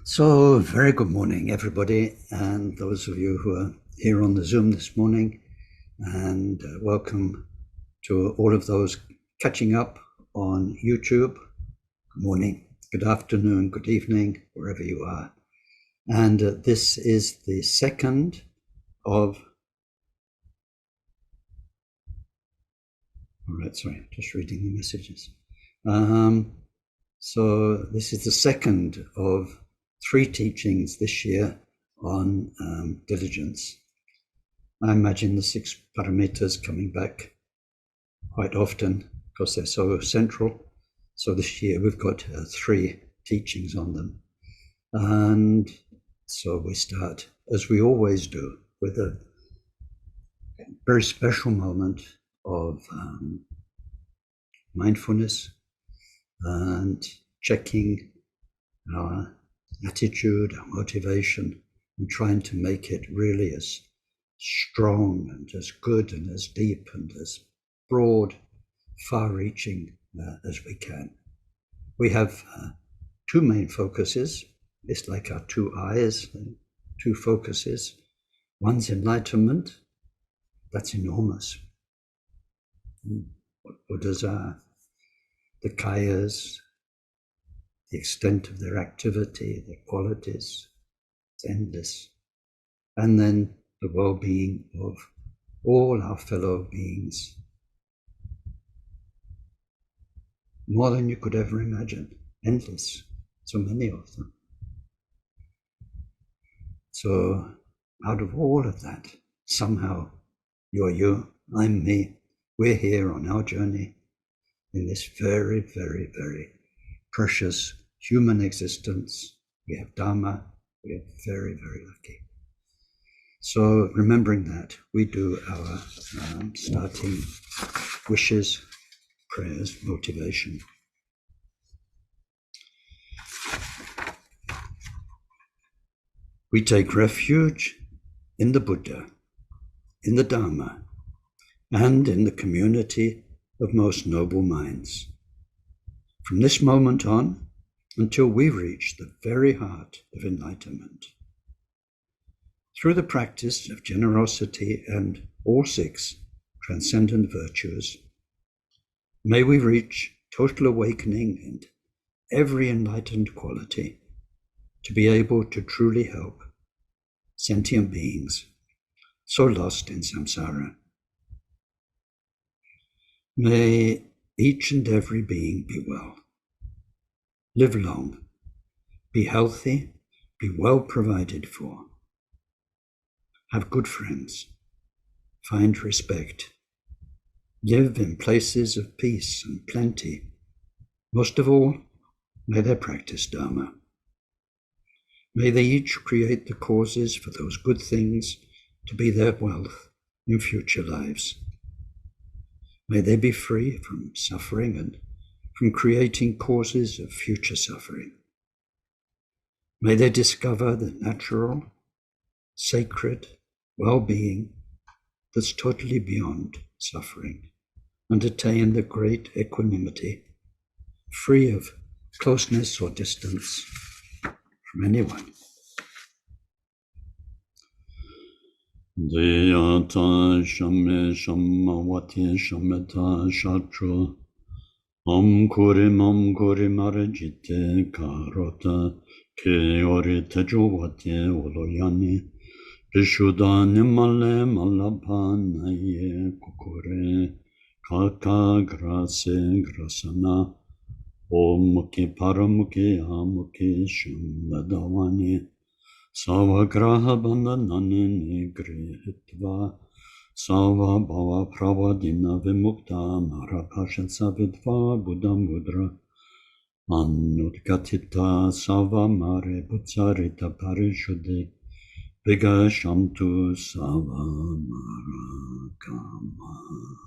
So, very good morning, everybody, and those of you who are here on the Zoom this morning, and welcome to all of those catching up on YouTube. Good morning, good afternoon, good evening, wherever you are. And this is the second of... All right, sorry, just reading the messages. So this is the second of 3 teachings this year on diligence. I imagine the 6 paramitas coming back quite often because they're so central. So this year we've got 3 teachings on them. And so we start, as we always do, with a very special moment of mindfulness and checking our attitude, our motivation, and trying to make it really as strong and as good and as deep and as broad, far-reaching as we can. We have 2 main focuses. It's like our 2 eyes, 2 focuses. One's enlightenment. That's enormous. What Buddhas are, the kayas, the extent of their activity, their qualities, it's endless. And then the well-being of all our fellow beings. More than you could ever imagine, endless, so many of them. So out of all of that, somehow you're you, I'm me, we're here on our journey in this very, very, very precious human existence. We have Dharma, we are very, very lucky. So remembering that, we do our starting wishes, prayers, motivation. We take refuge in the Buddha, in the Dharma, and in the community of most noble minds. From this moment on, until we reach the very heart of enlightenment. Through the practice of generosity and all 6 transcendent virtues, may we reach total awakening and every enlightened quality to be able to truly help sentient beings so lost in samsara. May each and every being be well, live long, be healthy, be well provided for, have good friends, find respect, live in places of peace and plenty. Most of all, may they practice Dharma. May they each create the causes for those good things to be their wealth in future lives. May they be free from suffering and from creating causes of future suffering. May they discover the natural, sacred well-being that's totally beyond suffering and attain the great equanimity, free of closeness or distance from anyone. Deyata shame shammavati shameta shatra Om kuri marajite karota ke ori tejuvati uloyani Vishuddhani male malabhanaye kukure kaka grase grasana Om mukhi paramukhi amukhi shumbadavani Savagraha bandhanani nigrihitva Sava bhava pravadina vimukta marabhashansa vidva buddham budra Anudgatita sava mare bhutsarita parishuddhi Viga shamtu sava marakama.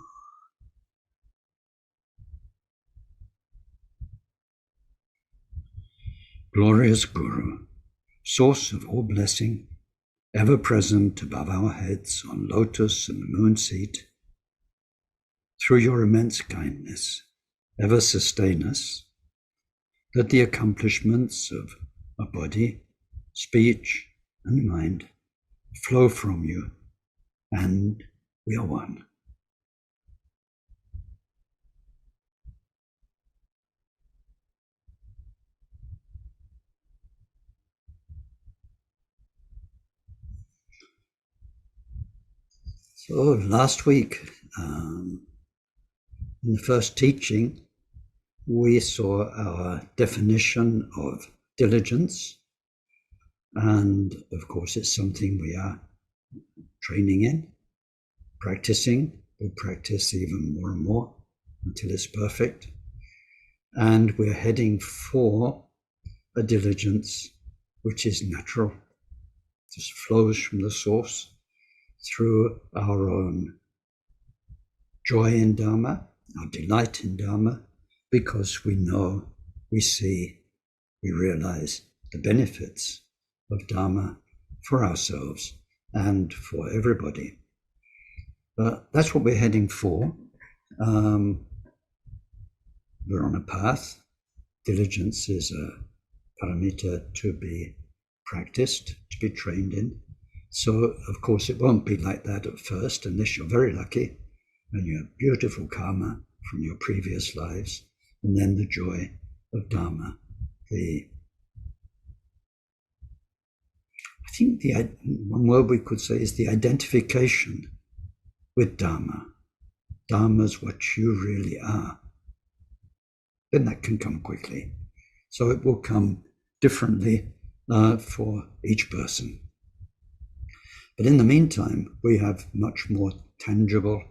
Glorious Guru, source of all blessing, ever present above our heads on lotus and the moon seat, through your immense kindness, ever sustain us, that the accomplishments of our body, speech, and mind flow from you, and we are one. So last week, in the first teaching, we saw our definition of diligence. And of course, it's something we are training in, practicing. We'll practice even more and more until it's perfect. And we're heading for a diligence which is natural, just flows from the source through our own joy in Dharma, our delight in Dharma, because we know, we see, we realize the benefits of Dharma for ourselves and for everybody. But that's what we're heading for. We're on a path. Diligence is a paramita to be practiced, to be trained in. So, of course, it won't be like that at first, unless you're very lucky and you have beautiful karma from your previous lives, and then the joy of Dharma. I think one word we could say is the identification with Dharma. Dharma's what you really are. Then that can come quickly. So it will come differently for each person. But in the meantime, we have much more tangible,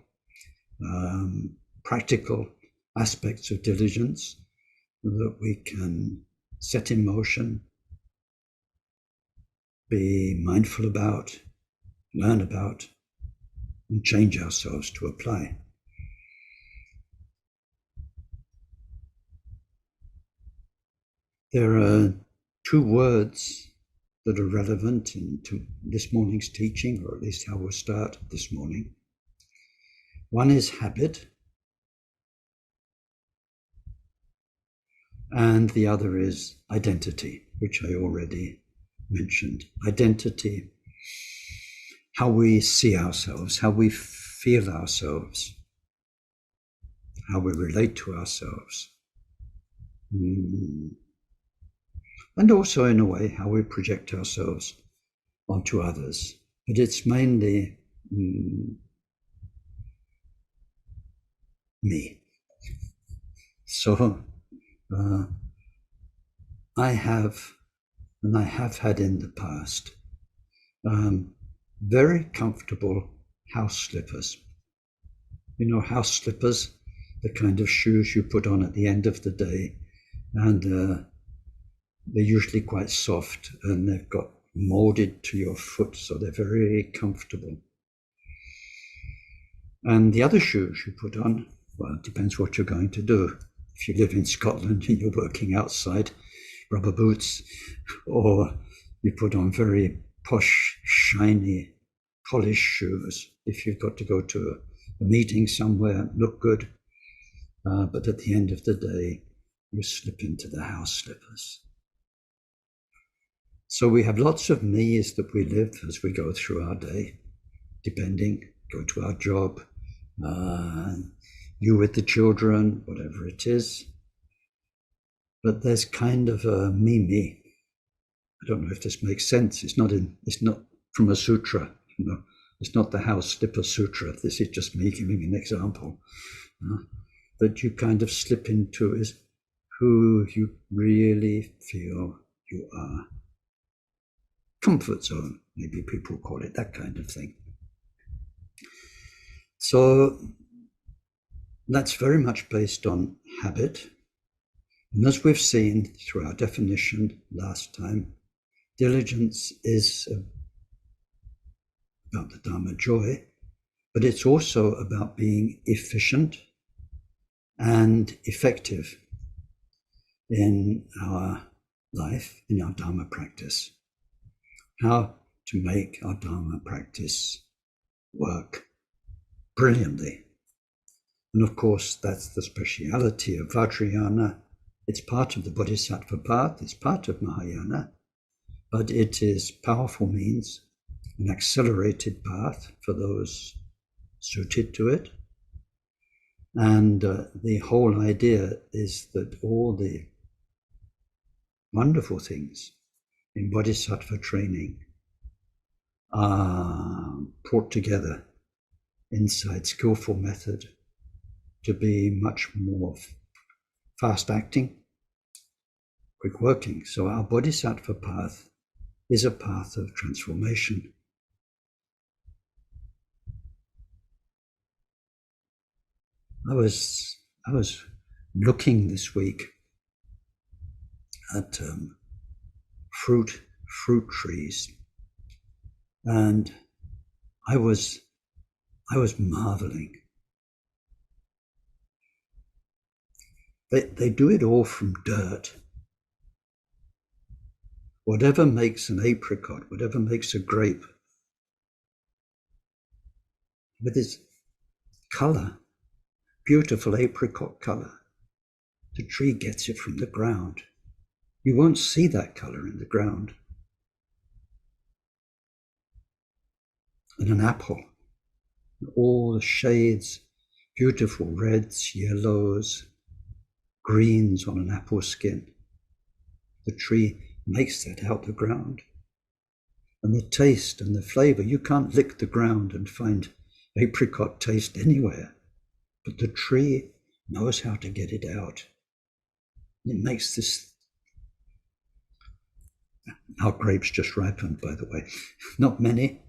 practical aspects of diligence that we can set in motion, be mindful about, learn about, and change ourselves to apply. There are two words that are relevant to this morning's teaching, or at least how we'll start this morning. One is habit, and the other is identity, which I already mentioned. Identity, how we see ourselves, how we feel ourselves, how we relate to ourselves. And also, in a way, how we project ourselves onto others. But it's mainly me. So I have, and I have had in the past, very comfortable house slippers. You know, house slippers, the kind of shoes you put on at the end of the day, and they're usually quite soft, and they've got molded to your foot, so they're very comfortable. And the other shoes you put on, well, it depends what you're going to do. If you live in Scotland and you're working outside, rubber boots, or you put on very posh, shiny, polished shoes if you've got to go to a meeting somewhere, look good. But at the end of the day, you slip into the house slippers. So we have lots of me's that we live as we go through our day, depending, go to our job, you with the children, whatever it is. But there's kind of a me. I don't know if this makes sense. It's not from a sutra, you know. It's not the house slipper sutra. This is just me giving an example. That you kind of slip into is who you really feel you are. Comfort zone, maybe people call it, that kind of thing. So that's very much based on habit. And as we've seen through our definition last time, diligence is about the Dharma joy, but it's also about being efficient and effective in our life, in our Dharma practice. How to make our Dharma practice work brilliantly. And of course, that's the speciality of Vajrayana, It's part of the bodhisattva path, it's part of Mahayana, but it is powerful means, an accelerated path for those suited to it. And the whole idea is that all the wonderful things in bodhisattva training are brought together inside skillful method to be much more fast acting, quick working. So our bodhisattva path is a path of transformation. I was looking this week at fruit trees, and I was marveling. They do it all from dirt. Whatever makes an apricot, whatever makes a grape, with its color, beautiful apricot color, the tree gets it from the ground. You won't see that color in the ground. And an apple, all the shades, beautiful reds, yellows, greens on an apple skin. The tree makes that out the ground. And the taste and the flavor, you can't lick the ground and find apricot taste anywhere, but the tree knows how to get it out. It makes this. Our grapes just ripened, by the way. Not many,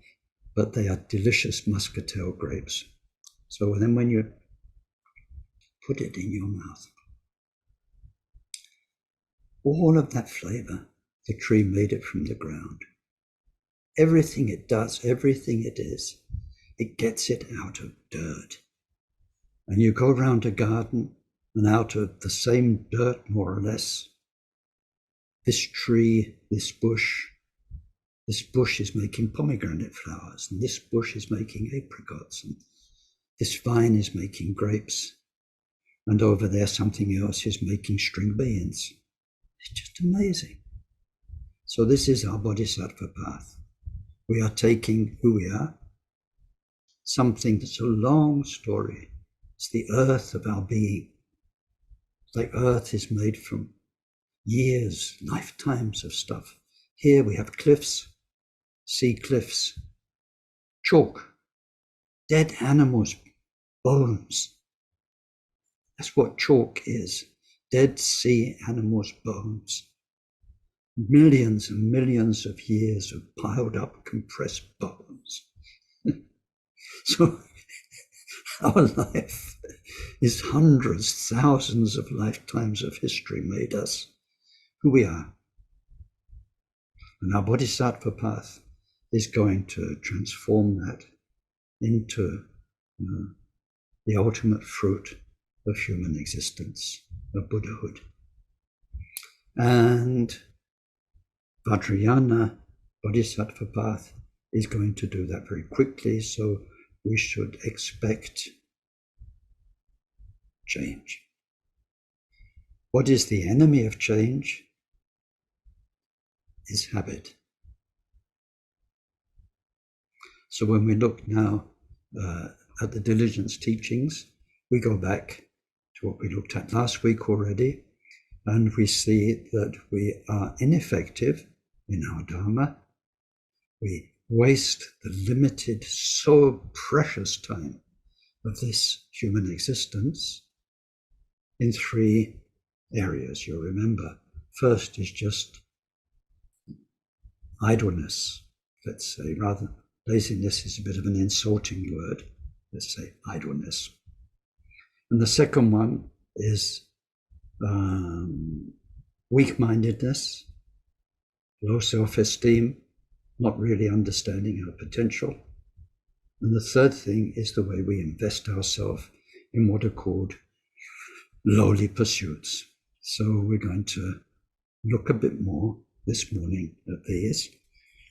but they are delicious muscatel grapes. So then when you put it in your mouth, all of that flavor, the tree made it from the ground. Everything it does, everything it is, it gets it out of dirt. And you go around a garden, and out of the same dirt, more or less, this tree, this bush is making pomegranate flowers, and this bush is making apricots, and this vine is making grapes, and over there something else is making string beans. It's just amazing. So this is our bodhisattva path. We are taking who we are, something that's a long story. It's the earth of our being. Like earth is made from years, lifetimes of stuff. Here we have cliffs, sea cliffs, chalk, dead animals, bones. That's what chalk is, dead sea animals' bones. Millions and millions of years of piled up, compressed bones. So our life is hundreds, thousands of lifetimes of history made us who we are. And our bodhisattva path is going to transform that into the ultimate fruit of human existence, of Buddhahood. And Vajrayana bodhisattva path is going to do that very quickly, so we should expect change. What is the enemy of change? Is habit. So when we look now at the diligence teachings, we go back to what we looked at last week already, and we see that we are ineffective in our Dharma. We waste the limited, so precious time of this human existence in three areas, you'll remember. First is just idleness, let's say. Rather, laziness is a bit of an insulting word. Let's say idleness. And the second one is weak-mindedness, low self-esteem, not really understanding our potential. And the third thing is the way we invest ourselves in what are called lowly pursuits. So we're going to look a bit more this morning at these.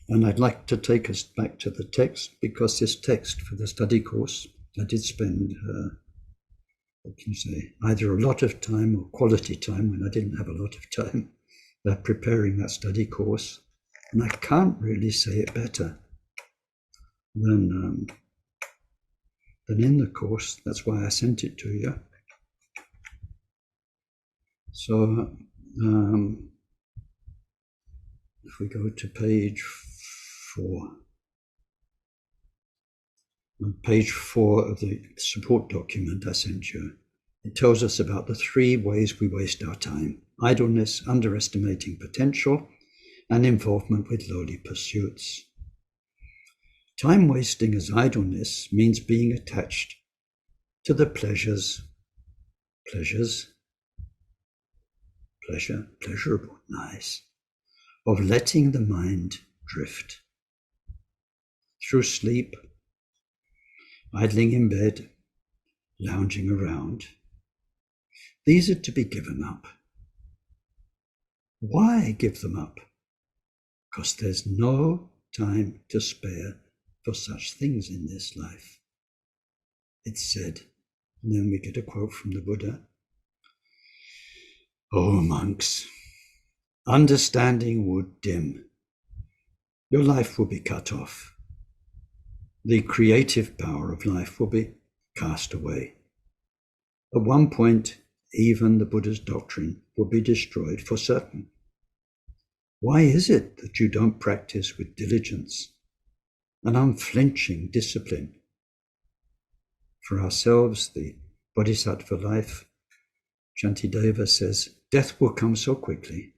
And I'd like to take us back to the text, because this text for the study course, I did spend what can you say, either a lot of time or quality time when I didn't have a lot of time preparing that study course. And I can't really say it better than in the course. That's why I sent it to you. So if we go to page 4, on page 4 of the support document I sent you, it tells us about the 3 ways we waste our time: idleness, underestimating potential, and involvement with lowly pursuits. Time wasting as idleness means being attached to the pleasurable, nice, of letting the mind drift through sleep, idling in bed, lounging around. These are to be given up. Why give them up? Because there's no time to spare for such things in this life. It's said, and then we get a quote from the Buddha. "Oh, monks, understanding would dim. Your life will be cut off. The creative power of life will be cast away. At one point, even the Buddha's doctrine will be destroyed for certain. Why is it that you don't practice with diligence, an unflinching discipline? For ourselves, the bodhisattva life, Shantideva says, death will come so quickly.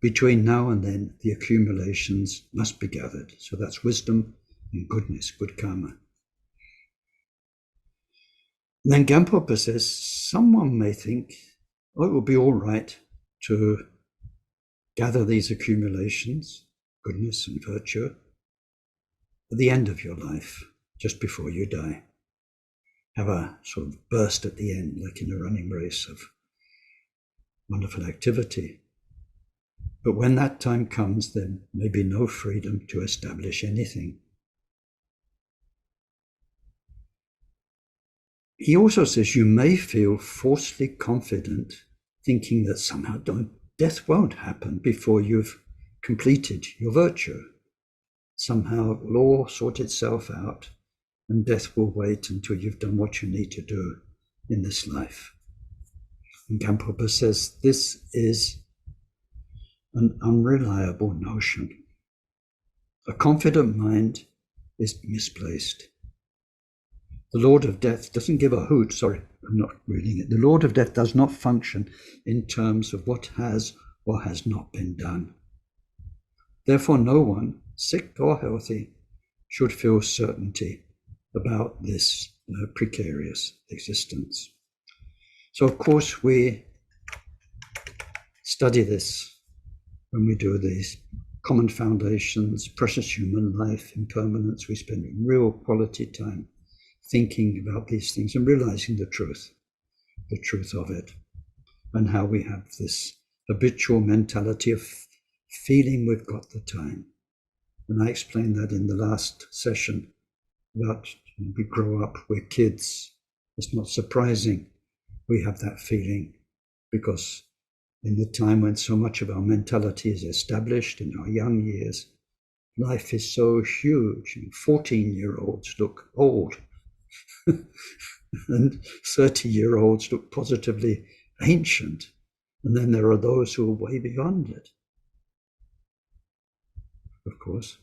Between now and then, the accumulations must be gathered. So that's wisdom and goodness, good karma. And then Gampopa says, someone may think, oh, it will be all right to gather these accumulations, goodness and virtue, at the end of your life, just before you die. Have a sort of burst at the end, like in a running race of wonderful activity. But when that time comes, there may be no freedom to establish anything. He also says you may feel falsely confident, thinking that somehow death won't happen before you've completed your virtue. Somehow it will all sort itself out, and death will wait until you've done what you need to do in this life. And Gampopa says this is an unreliable notion. A confident mind is misplaced. The Lord of Death doesn't give a hoot, sorry, I'm not reading it. The Lord of Death does not function in terms of what has or has not been done. Therefore, no one, sick or healthy, should feel certainty about this precarious existence. So, of course, we study this when we do these common foundations, precious human life, impermanence. We spend real quality time thinking about these things and realizing the truth of it, and how we have this habitual mentality of feeling we've got the time. And I explained that in the last session about we grow up, we're kids. It's not surprising we have that feeling, because in the time when so much of our mentality is established in our young years, life is so huge. 14-year-olds look old. And 30-year-olds look positively ancient. And then there are those who are way beyond it. Of course,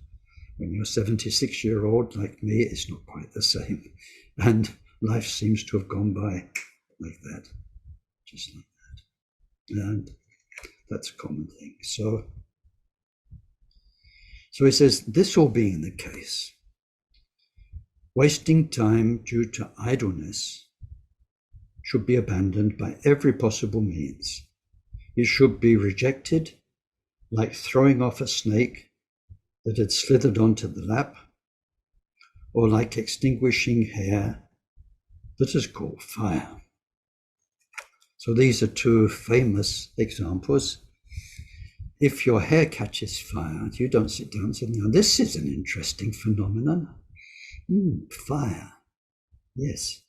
when you're 76-year-old like me, it's not quite the same. And life seems to have gone by like that, just like that. And that's a common thing. So he says, this all being the case, wasting time due to idleness should be abandoned by every possible means. It should be rejected like throwing off a snake that had slithered onto the lap, or like extinguishing hair that has caught fire. So these are two famous examples. If your hair catches fire, you don't sit down and say, now this is an interesting phenomenon. Fire. Yes.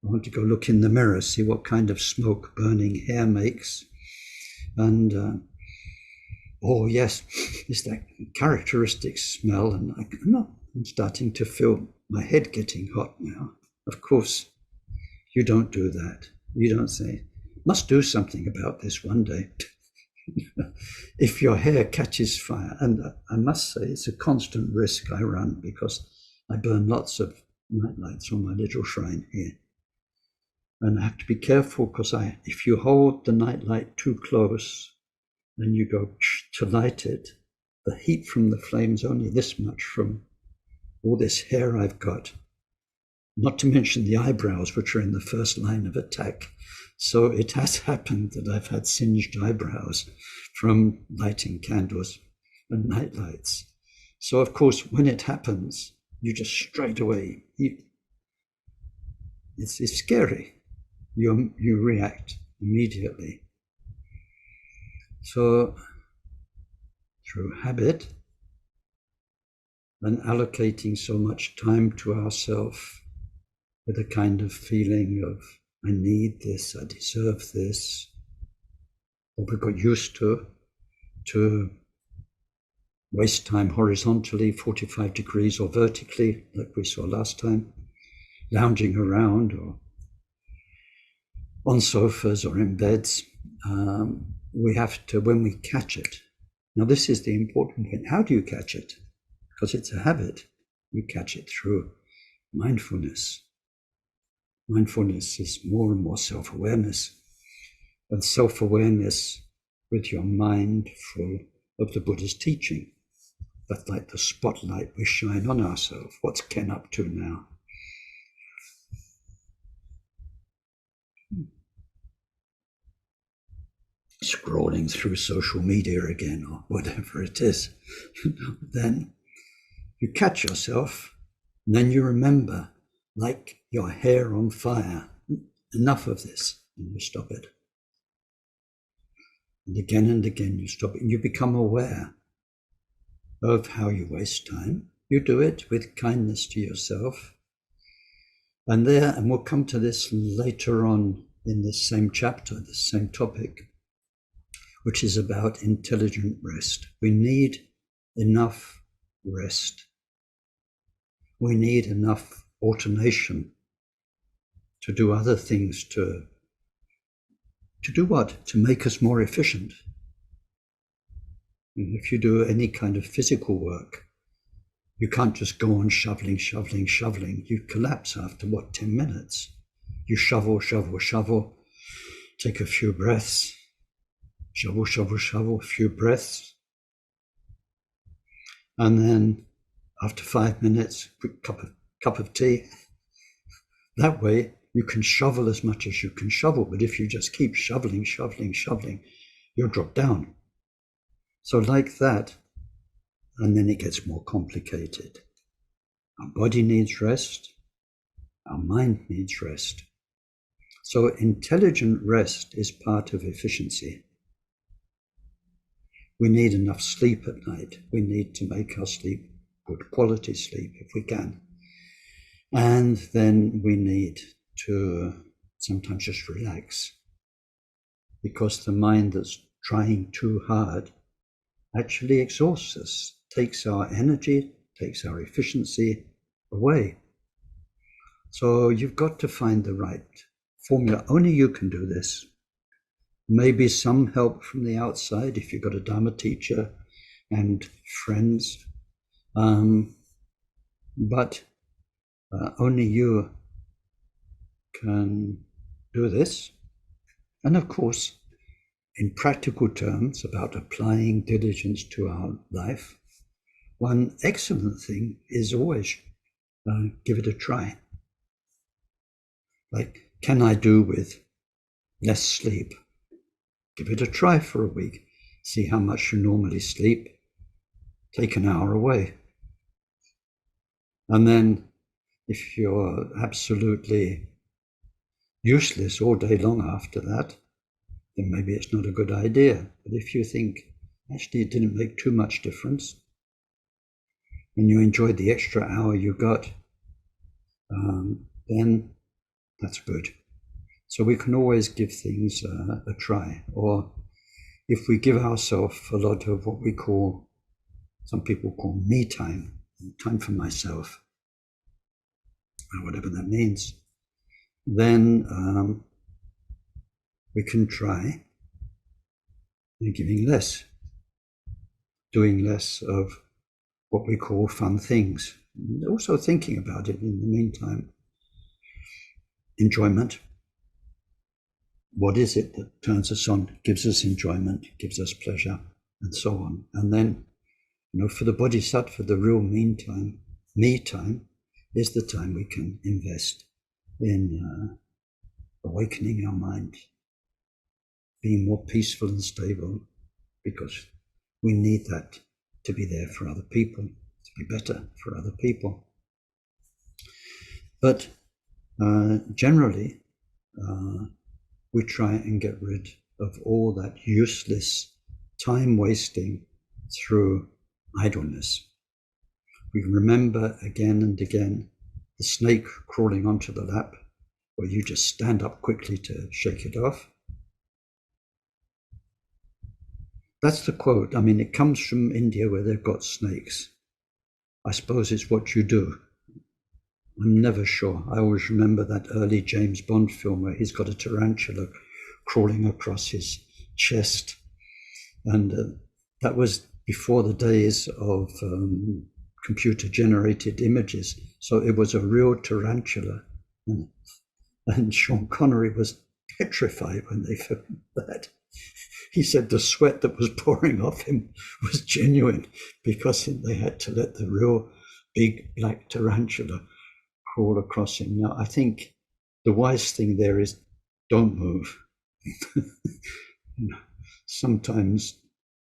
want to go look in the mirror, see what kind of smoke burning hair makes. And, oh yes, it's that characteristic smell. And I'm starting to feel my head getting hot now. Of course, you don't do that. You don't say, must do something about this one day. If your hair catches fire, and I must say it's a constant risk I run because I burn lots of night lights on my little shrine here. And I have to be careful because if you hold the night light too close, then you go to light it, the heat from the flame's only this much from all this hair I've got, not to mention the eyebrows, which are in the first line of attack. So it has happened that I've had singed eyebrows from lighting candles and night lights. So of course, when it happens, you just straight away, it's scary. You react immediately. So through habit and allocating so much time to ourselves with a kind of feeling of, I need this, I deserve this, or we got used to waste time horizontally, 45 degrees, or vertically, like we saw last time, lounging around or on sofas or in beds. We have to, when we catch it, now this is the important thing, how do you catch it? Because it's a habit. You catch it through mindfulness. Mindfulness is more and more self-awareness, and self-awareness with your mind full of the Buddha's teaching. That's like the spotlight we shine on ourselves. What's Ken up to now? Scrolling through social media again, or whatever it is. Then you catch yourself, and then you remember, like your hair on fire, enough of this, and you stop it. And again you stop it, and you become aware of how you waste time. You do it with kindness to yourself. And we'll come to this later on in this same chapter, this same topic, which is about intelligent rest. We need enough rest. We need enough alternation to do other things, to do what? To make us more efficient. And if you do any kind of physical work, you can't just go on shoveling. You collapse after 10 minutes? You shovel, take a few breaths, shovel, a few breaths. And then after 5 minutes, quick cup of tea. That way you can shovel as much as you can shovel. But if you just keep shoveling, you'll drop down. So like that, and then it gets more complicated. Our body needs rest. Our mind needs rest. So intelligent rest is part of efficiency. We need enough sleep at night. We need to make our sleep good quality sleep if we can. And then we need to sometimes just relax, because the mind that's trying too hard actually exhausts us, takes our energy, takes our efficiency away. So you've got to find the right formula. Only you can do this. Maybe some help from the outside if you've got a Dharma teacher and friends, but only you can do this. And of course, in practical terms, about applying diligence to our life, one excellent thing is always give it a try. Like, can I do with less sleep? Give it a try for a week. See how much you normally sleep. Take an hour away. And then if you're absolutely useless all day long after that, then maybe it's not a good idea. But if you think, actually it didn't make too much difference, and you enjoyed the extra hour you got, then That's good. So we can always give things a try. Or if we give ourselves a lot of what we call, some people call me time, time for myself, or whatever that means, then we can try giving less, doing less of what we call fun things. And also thinking about it in the meantime. Enjoyment. What is it that turns us on, gives us enjoyment, gives us pleasure, and so on. And then, for the bodhisattva, the real me time, is the time we can invest in awakening our mind, being more peaceful and stable, because we need that to be there for other people, to be better for other people. But generally, we try and get rid of all that useless time wasting through idleness. We remember again and again the snake crawling onto the lap, where you just stand up quickly to shake it off. That's the quote. I mean, it comes from India, where they've got snakes. I suppose it's what you do. I'm never sure. I always remember that early James Bond film where he's got a tarantula crawling across his chest. And that was before the days of computer-generated images. So it was a real tarantula. And Sean Connery was petrified when they filmed that. He said the sweat that was pouring off him was genuine, because they had to let the real big black tarantula crawl across him. Now, I think the wise thing there is don't move. Sometimes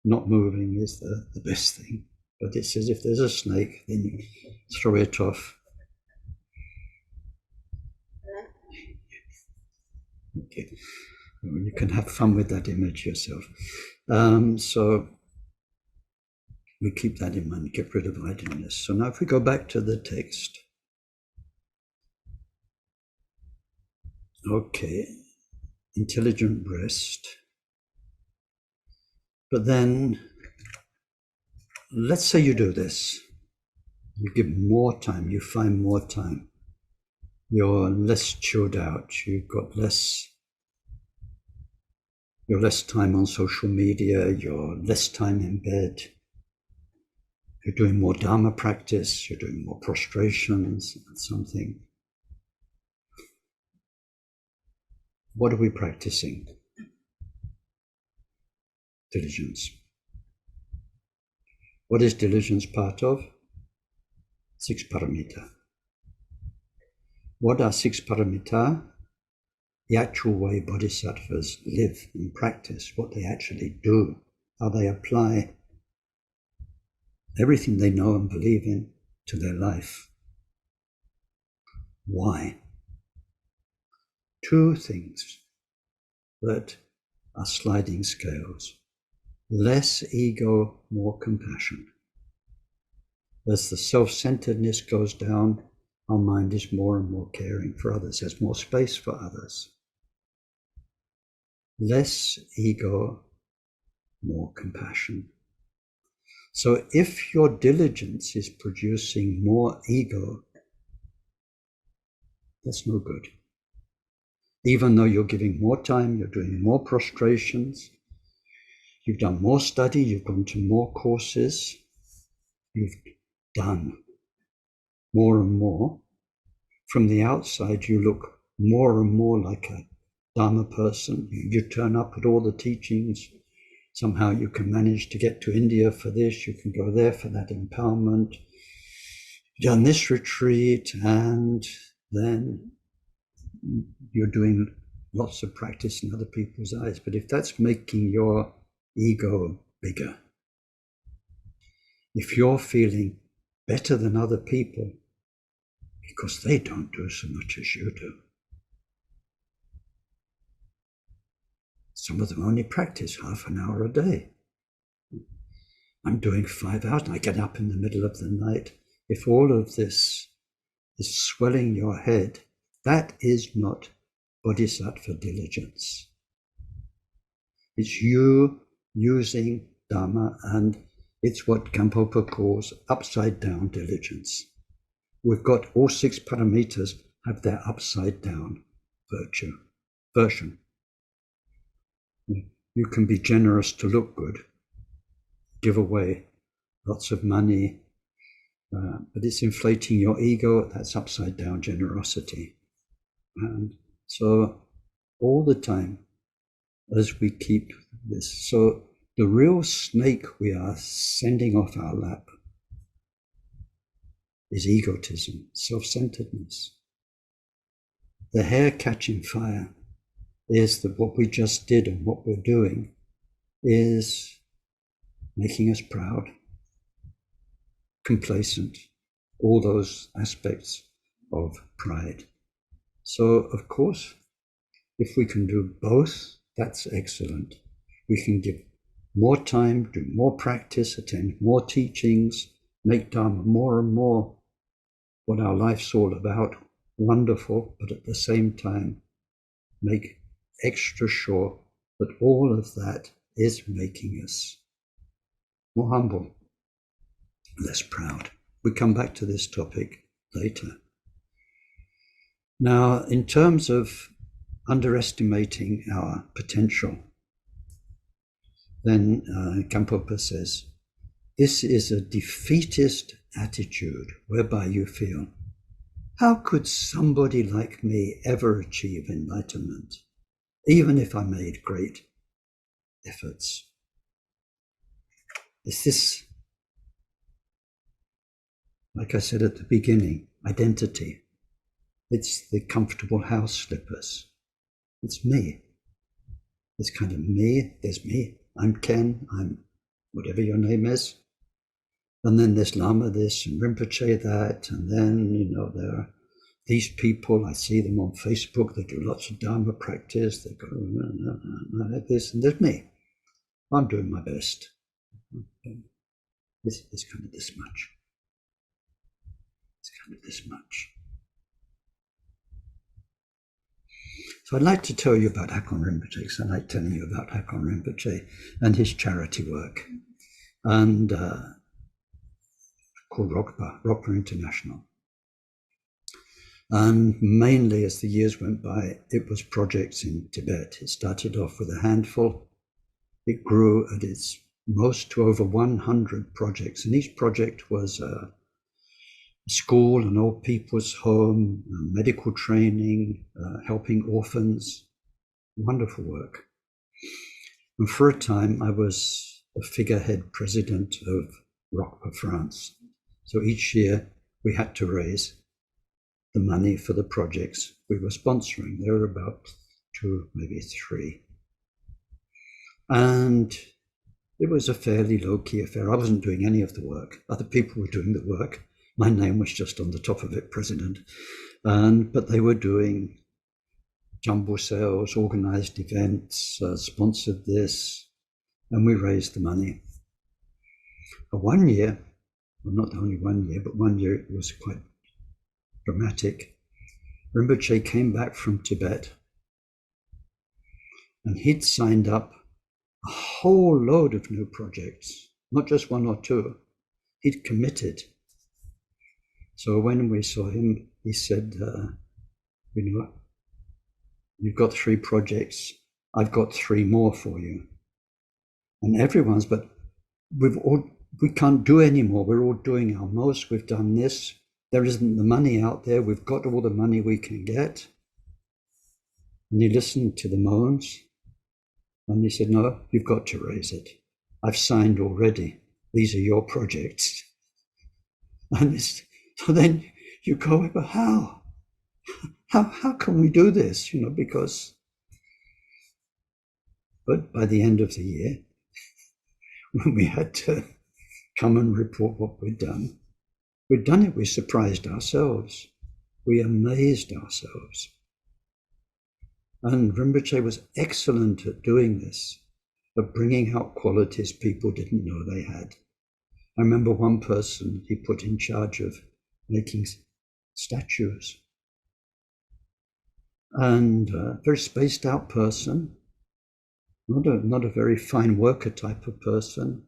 not moving is the best thing. But it says if there's a snake, then you throw it off. Okay. You can have fun with that image yourself. So we keep that in mind, get rid of idleness. So now if we go back to the text. Okay, intelligent rest. But then, let's say you do this. You give more time, you find more time. You're less chilled out, you're less time on social media, you're less time in bed. You're doing more Dharma practice, you're doing more prostrations, something. What are we practicing? Diligence. What is diligence part of? 6 paramita. What are 6 paramita? The actual way bodhisattvas live and practice, what they actually do, how they apply everything they know and believe in to their life. Why? 2 things that are sliding scales. Less ego, more compassion. As the self-centeredness goes down, our mind is more and more caring for others, has more space for others. Less ego, more compassion. So if your diligence is producing more ego, that's no good. Even though you're giving more time, you're doing more prostrations, you've done more study, you've gone to more courses, you've done more and more. From the outside, you look more and more like a Dharma person. You turn up at all the teachings. Somehow you can manage to get to India for this, you can go there for that empowerment. You've done this retreat, and then you're doing lots of practice in other people's eyes. But if that's making your ego bigger, if you're feeling better than other people because they don't do so much as you do, some of them only practice half an hour a day. I'm doing 5 hours and I get up in the middle of the night. If all of this is swelling your head That is not bodhisattva diligence. It's you using Dharma, and it's what Gampopa calls upside down diligence. We've got all 6 paramitas have their upside down version. You can be generous to look good, give away lots of money, but it's inflating your ego. That's upside down generosity. And so all the time, as we keep this, so the real snake we are sending off our lap is egotism, self-centeredness. The hair catching fire is that what we just did and what we're doing is making us proud, complacent, all those aspects of pride. So, of course, if we can do both, that's excellent. We can give more time, do more practice, attend more teachings, make Dharma more and more what our life's all about, wonderful, but at the same time, make extra sure that all of that is making us more humble, less proud. We come back to this topic later. Now, in terms of underestimating our potential, then Gampopa says, this is a defeatist attitude whereby you feel, how could somebody like me ever achieve enlightenment, even if I made great efforts? Is this, like I said at the beginning, identity? It's the comfortable house slippers. It's me. It's kind of me. There's me. I'm Ken. I'm whatever your name is. And then there's Lama this and Rinpoche that. And then, there are these people. I see them on Facebook. They do lots of Dharma practice. They go like this. And there's me. I'm doing my best. It's kind of this much. It's kind of this much. So I'd like to tell you about Hakon Rinpoche, because I like telling you about Hakon Rinpoche and his charity work, and called Rokpa International. And mainly as the years went by, it was projects in Tibet. It started off with a handful. It grew at its most to over 100 projects, and each project was a school, an old people's home, medical training, helping orphans. Wonderful work. And for a time, I was a figurehead president of Rokpa France. So each year we had to raise the money for the projects we were sponsoring. There were about 2, maybe 3. And it was a fairly low-key affair. I wasn't doing any of the work. Other people were doing the work. My name was just on the top of it, president. But they were doing jumbo sales, organized events, sponsored this, and we raised the money. One year, well, not only 1 year, but 1 year it was quite dramatic. Rinpoche came back from Tibet, and he'd signed up a whole load of new projects, not just 1 or 2. He'd committed. So when we saw him, he said, you've got 3 projects, I've got 3 more for you. And everyone's, but we can't do any more. We're all doing our most. We've done this. There isn't the money out there. We've got all the money we can get. And he listened to the moans. And he said, no, you've got to raise it. I've signed already. These are your projects. And so then you go, but how? How can we do this? Because, but by the end of the year, when we had to come and report what we'd done it, we surprised ourselves. We amazed ourselves. And Rinpoche was excellent at doing this, of bringing out qualities people didn't know they had. I remember one person he put in charge of making statues. and a very spaced out person, not a very fine worker type of person.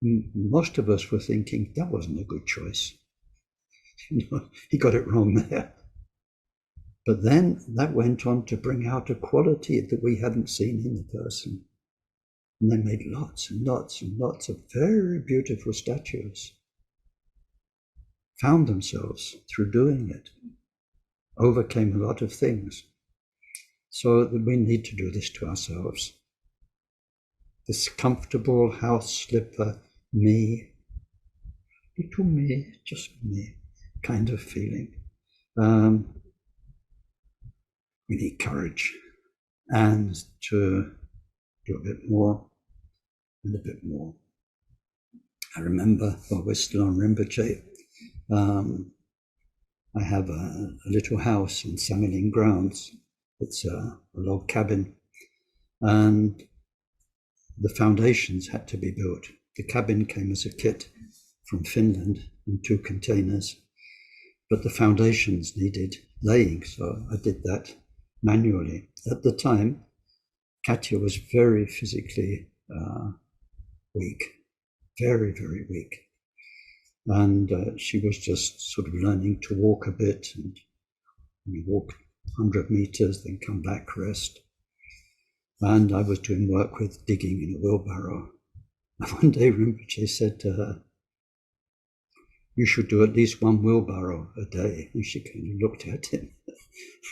Most of us were thinking that wasn't a good choice. He got it wrong there. But then that went on to bring out a quality that we hadn't seen in the person. And they made lots and lots and lots of very beautiful statues. Found themselves through doing it. Overcame a lot of things. So that we need to do this to ourselves. This comfortable house slipper, me, little me, just me, kind of feeling. We need courage and to do a bit more and a bit more. I remember while we're still on Rinpoche, I have a little house in Sangaling grounds. It's a log cabin, and the foundations had to be built. The cabin came as a kit from Finland in 2 containers, but the foundations needed laying, so I did that manually. At the time, Katya was very physically weak, very, very weak. And she was just sort of learning to walk a bit, and we walk 100 meters, then come back, rest. And I was doing work with digging in a wheelbarrow. And one day Rinpoche said to her, "You should do at least 1 wheelbarrow a day." And she kind of looked at him,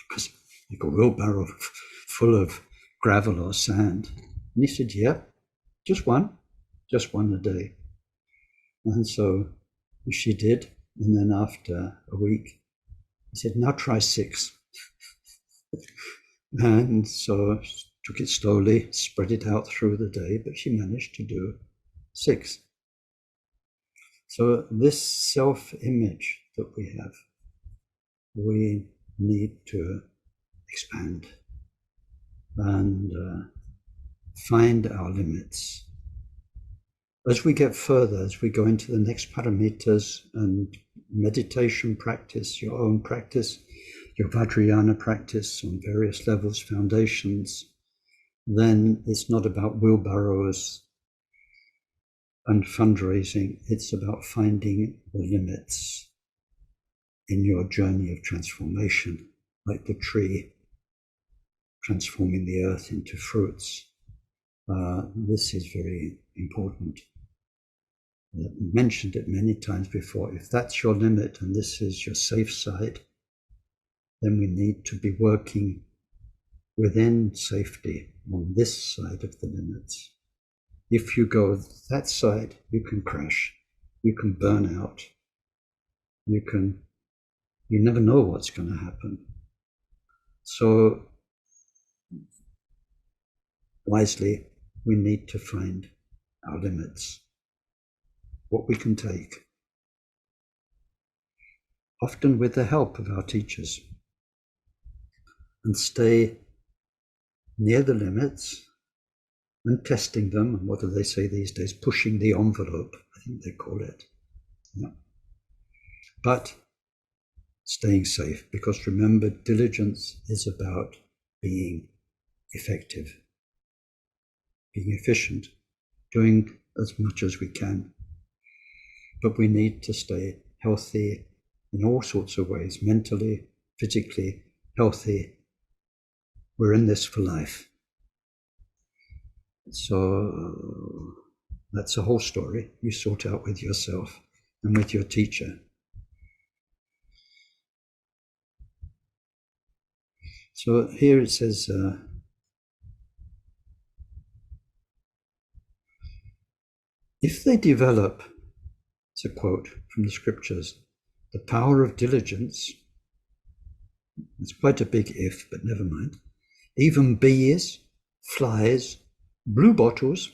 because like a wheelbarrow full of gravel or sand. And he said, "Yeah, just one a day." And so she did. And then after a week, he said, "Now try 6. And so she took it slowly, spread it out through the day, but she managed to do 6. So this self-image that we have, we need to expand and find our limits. As we get further, as we go into the next paramitas and meditation practice, your own practice, your Vajrayana practice on various levels, foundations, then it's not about wheelbarrows and fundraising. It's about finding the limits in your journey of transformation, like the tree transforming the earth into fruits. This is very important. I've mentioned it many times before. If that's your limit and this is your safe side, then we need to be working within safety on this side of the limits. If you go that side, you can crash, you can burn out, you never know what's going to happen. So wisely, we need to find our limits, what we can take, often with the help of our teachers, and stay near the limits and testing them. And what do they say these days? Pushing the envelope, I think they call it. Yeah. But staying safe, because remember, diligence is about being effective, being efficient, doing as much as we can. But we need to stay healthy in all sorts of ways, mentally, physically healthy. We're in this for life. So that's a whole story you sort out with yourself and with your teacher. So here it says, if they develop, it's a quote from the scriptures, the power of diligence, it's quite a big if, but never mind, even bees, flies, bluebottles,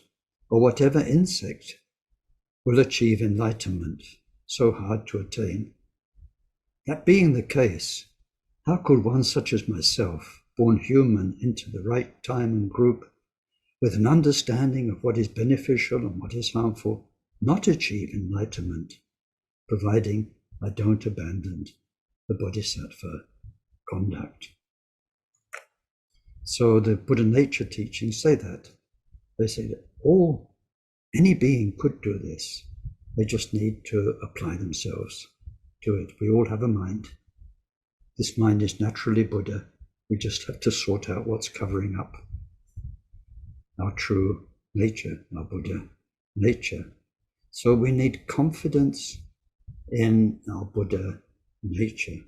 or whatever insect will achieve enlightenment, so hard to attain. That being the case, how could one such as myself, born human into the right time and group, with an understanding of what is beneficial and what is harmful, not achieve enlightenment, providing I don't abandon the bodhisattva conduct? So the Buddha nature teachings say that. They say that any being could do this. They just need to apply themselves to it. We all have a mind. This mind is naturally Buddha. We just have to sort out what's covering up our true nature, our Buddha nature. So we need confidence in our Buddha nature.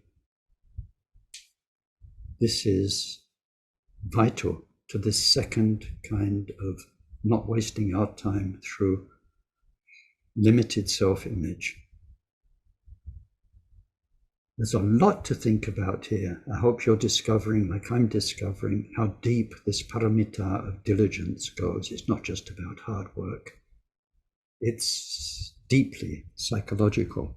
This is vital to this second kind of not wasting our time through limited self-image. There's a lot to think about here. I hope you're discovering, like I'm discovering, how deep this Paramita of Diligence goes. It's not just about hard work. It's deeply psychological.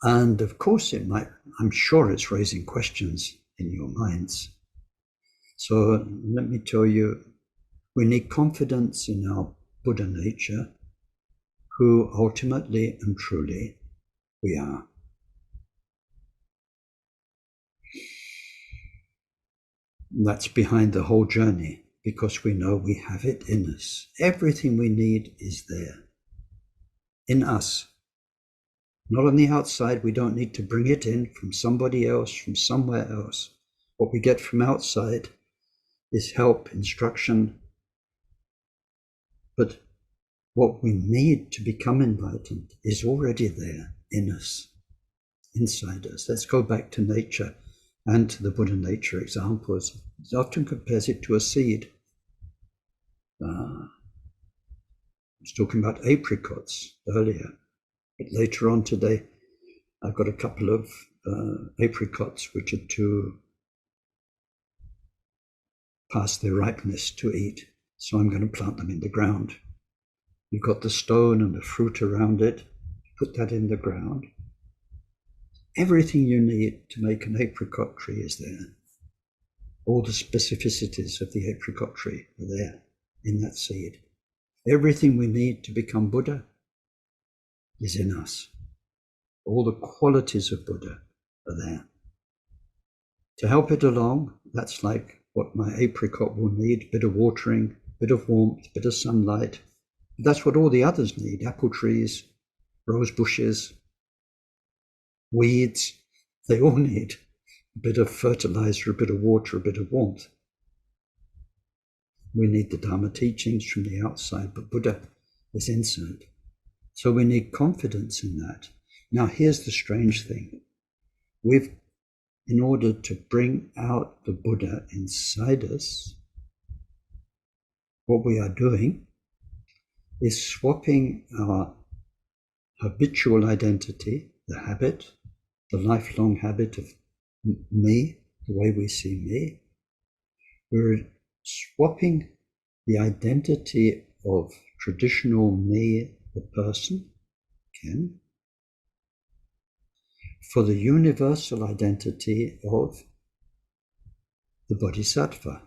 And of course I'm sure it's raising questions in your minds. So let me tell you, we need confidence in our Buddha nature, who ultimately and truly we are. That's behind the whole journey, because we know we have it in us. Everything we need is there, in us. Not on the outside. We don't need to bring it in from somebody else, from somewhere else. What we get from outside is help, instruction. But what we need to become enlightened is already there in us, inside us. Let's go back to nature and to the Buddha nature examples. It often compares it to a seed. I was talking about apricots earlier, but later on today, I've got a couple of apricots which are too past their ripeness to eat. So I'm going to plant them in the ground. You've got the stone and the fruit around it. Put that in the ground. Everything you need to make an apricot tree is there. All the specificities of the apricot tree are there in that seed. Everything we need to become Buddha is in us. All the qualities of Buddha are there. To help it along, that's like what my apricot will need: bit of watering, bit of warmth, bit of sunlight. That's what all the others need: apple trees, rose bushes, weeds. They all need a bit of fertilizer, a bit of water, a bit of warmth. We need the Dharma teachings from the outside, but Buddha is inside. So we need confidence in that. Now here's the strange thing. In order to bring out the Buddha inside us, what we are doing is swapping our habitual identity, the habit, the lifelong habit of me, the way we see me. We're swapping the identity of traditional me, the person, Ken, for the universal identity of the bodhisattva,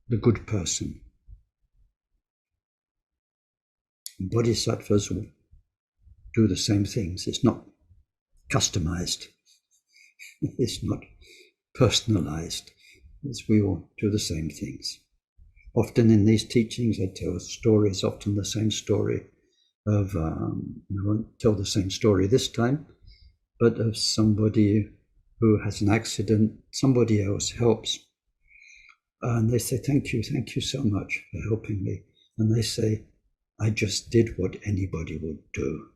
the good person. Bodhisattvas will do the same things. It's not customized. It's not personalized. We all do the same things. Often in these teachings, I tell stories, often the same story of, I won't tell the same story this time, but of somebody who has an accident, somebody else helps, and they say, thank you so much for helping me. And they say, I just did what anybody would do.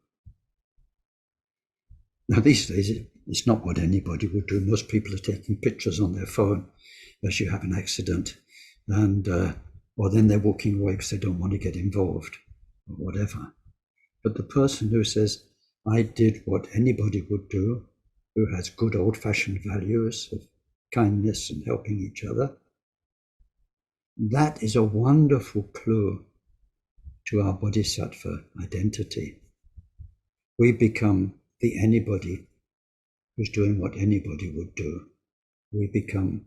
Now these days, it's not what anybody would do. Most people are taking pictures on their phone as you have an accident, and or then they're walking away because they don't want to get involved or whatever. But the person who says, I did what anybody would do, who has good old-fashioned values of kindness and helping each other, that is a wonderful clue to our bodhisattva identity. We become the anybody who's doing what anybody would do. We become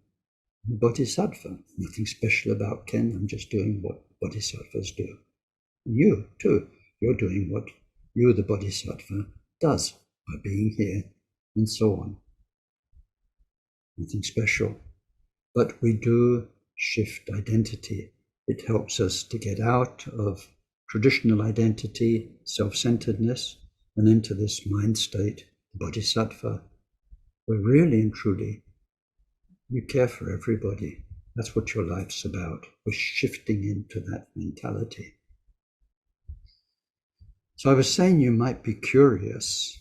bodhisattva. Nothing special about Ken. I'm just doing what bodhisattvas do. You too. You're doing what you, the bodhisattva, does by being here, and so on. nothing special. But we do shift identity. It helps us to get out of traditional identity, self-centeredness, and into this mind state, bodhisattva, where really and truly you care for everybody. That's what your life's about. We're shifting into that mentality. So I was saying you might be curious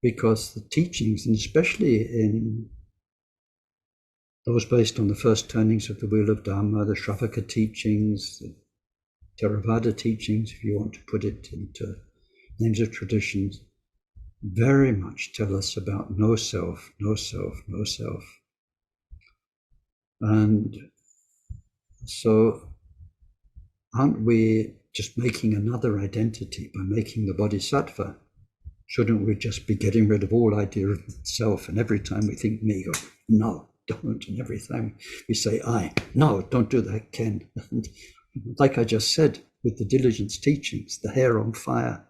because the teachings, and especially in those based on the first turnings of the wheel of Dharma, the Shravaka teachings, the Theravada teachings, if you want to put it into names of traditions, very much tell us about no self, no self, no self. And so aren't we just making another identity by making the bodhisattva? Shouldn't we just be getting rid of all idea of self? And every time we think me, go, no, don't. And every time we say I, no, don't do that, Ken. And like I just said, with the diligence teachings, the hair on fire,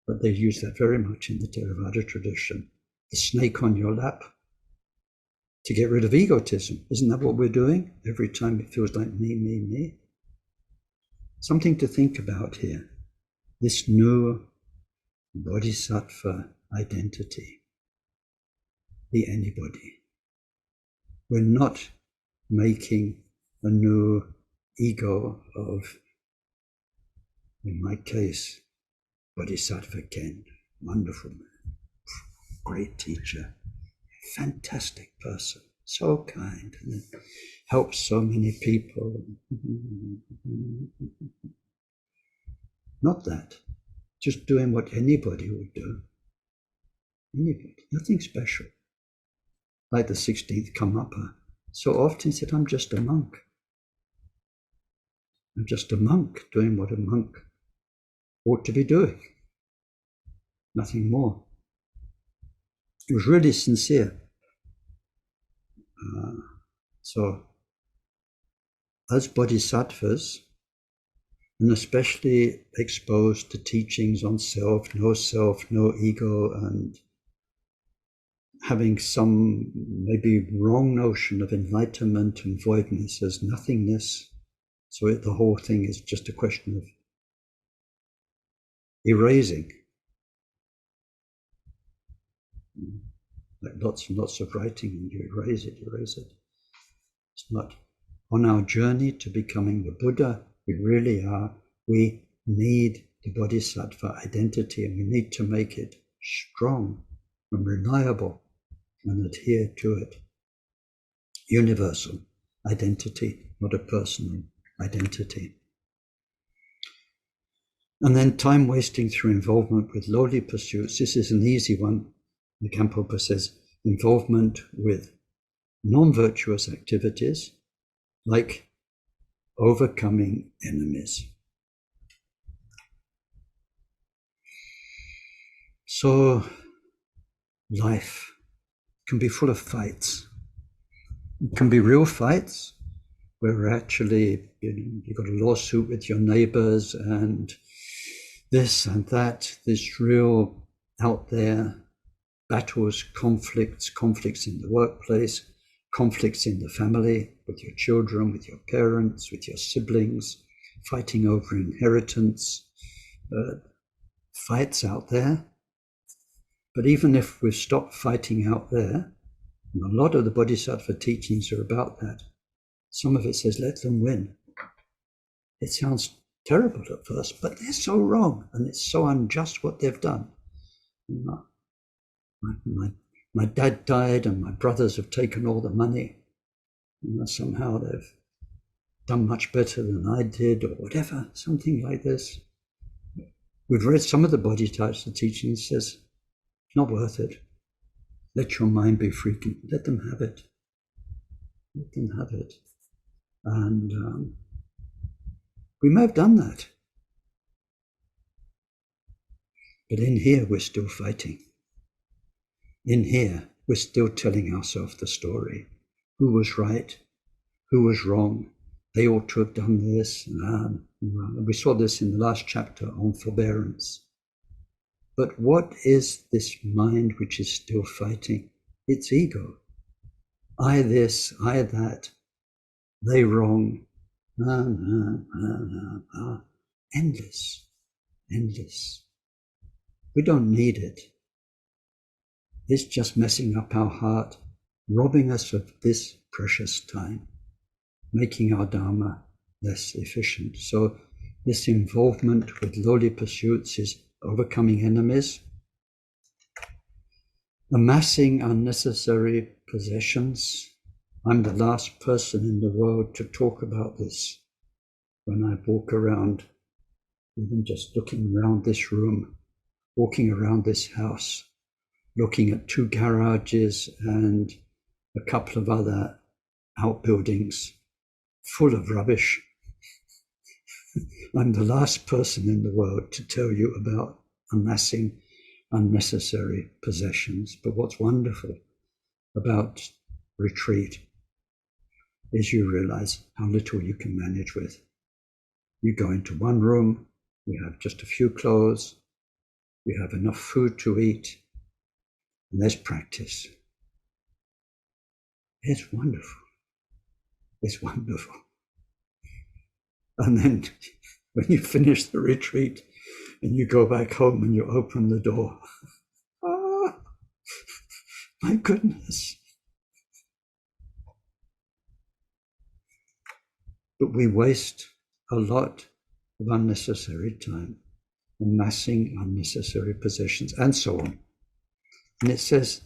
but they use that very much in the Theravada tradition. The snake on your lap, to get rid of egotism. Isn't that what we're doing? Every time it feels like me, me, me. Something to think about here. This new bodhisattva identity. The anybody. We're not making a new ego of, in my case, Bodhisattva Ken, wonderful man, great teacher, fantastic person, so kind, and helps so many people. Not that, just doing what anybody would do. Anybody, nothing special. Like the 16th Karmapa, so often said, I'm just a monk. I'm just a monk doing what a monk ought to be doing. Nothing more. It was really sincere. So, as bodhisattvas, and especially exposed to teachings on self, no ego, and having some maybe wrong notion of enlightenment and voidness as nothingness, so the whole thing is just a question of erasing. Like lots and lots of writing, and you erase it. It's not. On our journey to becoming the Buddha, we really are. We need the bodhisattva identity, and we need to make it strong and reliable and adhere to it. Universal identity, not a personal identity. And then time wasting through involvement with lowly pursuits. This is an easy one. The Gampopa says involvement with non-virtuous activities like overcoming enemies. So life can be full of fights. It can be real fights where actually you've got a lawsuit with your neighbors and this and that, this real out there battles, conflicts in the workplace, conflicts in the family, with your children, with your parents, with your siblings, fighting over inheritance, fights out there. But even if we've stopped fighting out there, and a lot of the Bodhisattva teachings are about that, some of it says, let them win. It sounds terrible at first, but they're so wrong, and it's so unjust what they've done. My dad died and my brothers have taken all the money. Somehow they've done much better than I did or whatever, something like this. We've read some of the Bodhisattva teachings, says, it's not worth it. Let your mind be free. Let them have it. Let them have it. And we may have done that. But in here, we're still fighting. In here, we're still telling ourselves the story. Who was right? Who was wrong? They ought to have done this. We saw this in the last chapter on forbearance. But what is this mind which is still fighting? It's ego. I this, I that, they wrong. Endless, endless. We don't need it. It's just messing up our heart, robbing us of this precious time, making our Dharma less efficient. So this involvement with lowly pursuits is overcoming enemies, amassing unnecessary possessions. I'm the last person in the world to talk about this when I walk around, even just looking around this room, walking around this house, looking at 2 garages and a couple of other outbuildings full of rubbish. I'm the last person in the world to tell you about amassing unnecessary possessions. But what's wonderful about retreat is you realize how little you can manage with. You go into one room, you have just a few clothes, you have enough food to eat, and there's practice. It's wonderful. It's wonderful. And then when you finish the retreat and you go back home and you open the door, ah, my goodness. But we waste a lot of unnecessary time, amassing unnecessary possessions, and so on. And it says,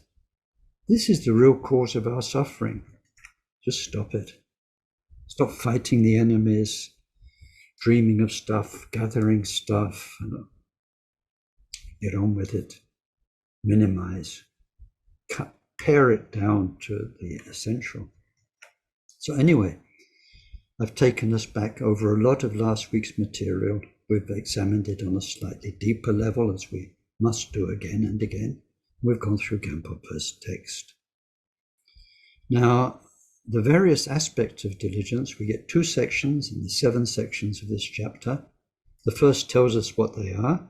this is the real cause of our suffering. Just stop it. Stop fighting the enemies, dreaming of stuff, gathering stuff. Get on with it. Minimize. Pare it down to the essential. So anyway, I've taken us back over a lot of last week's material. We've examined it on a slightly deeper level, as we must do again and again. We've gone through Gampopa's text. Now, the various aspects of diligence, we get 2 sections in the 7 sections of this chapter. The first tells us what they are,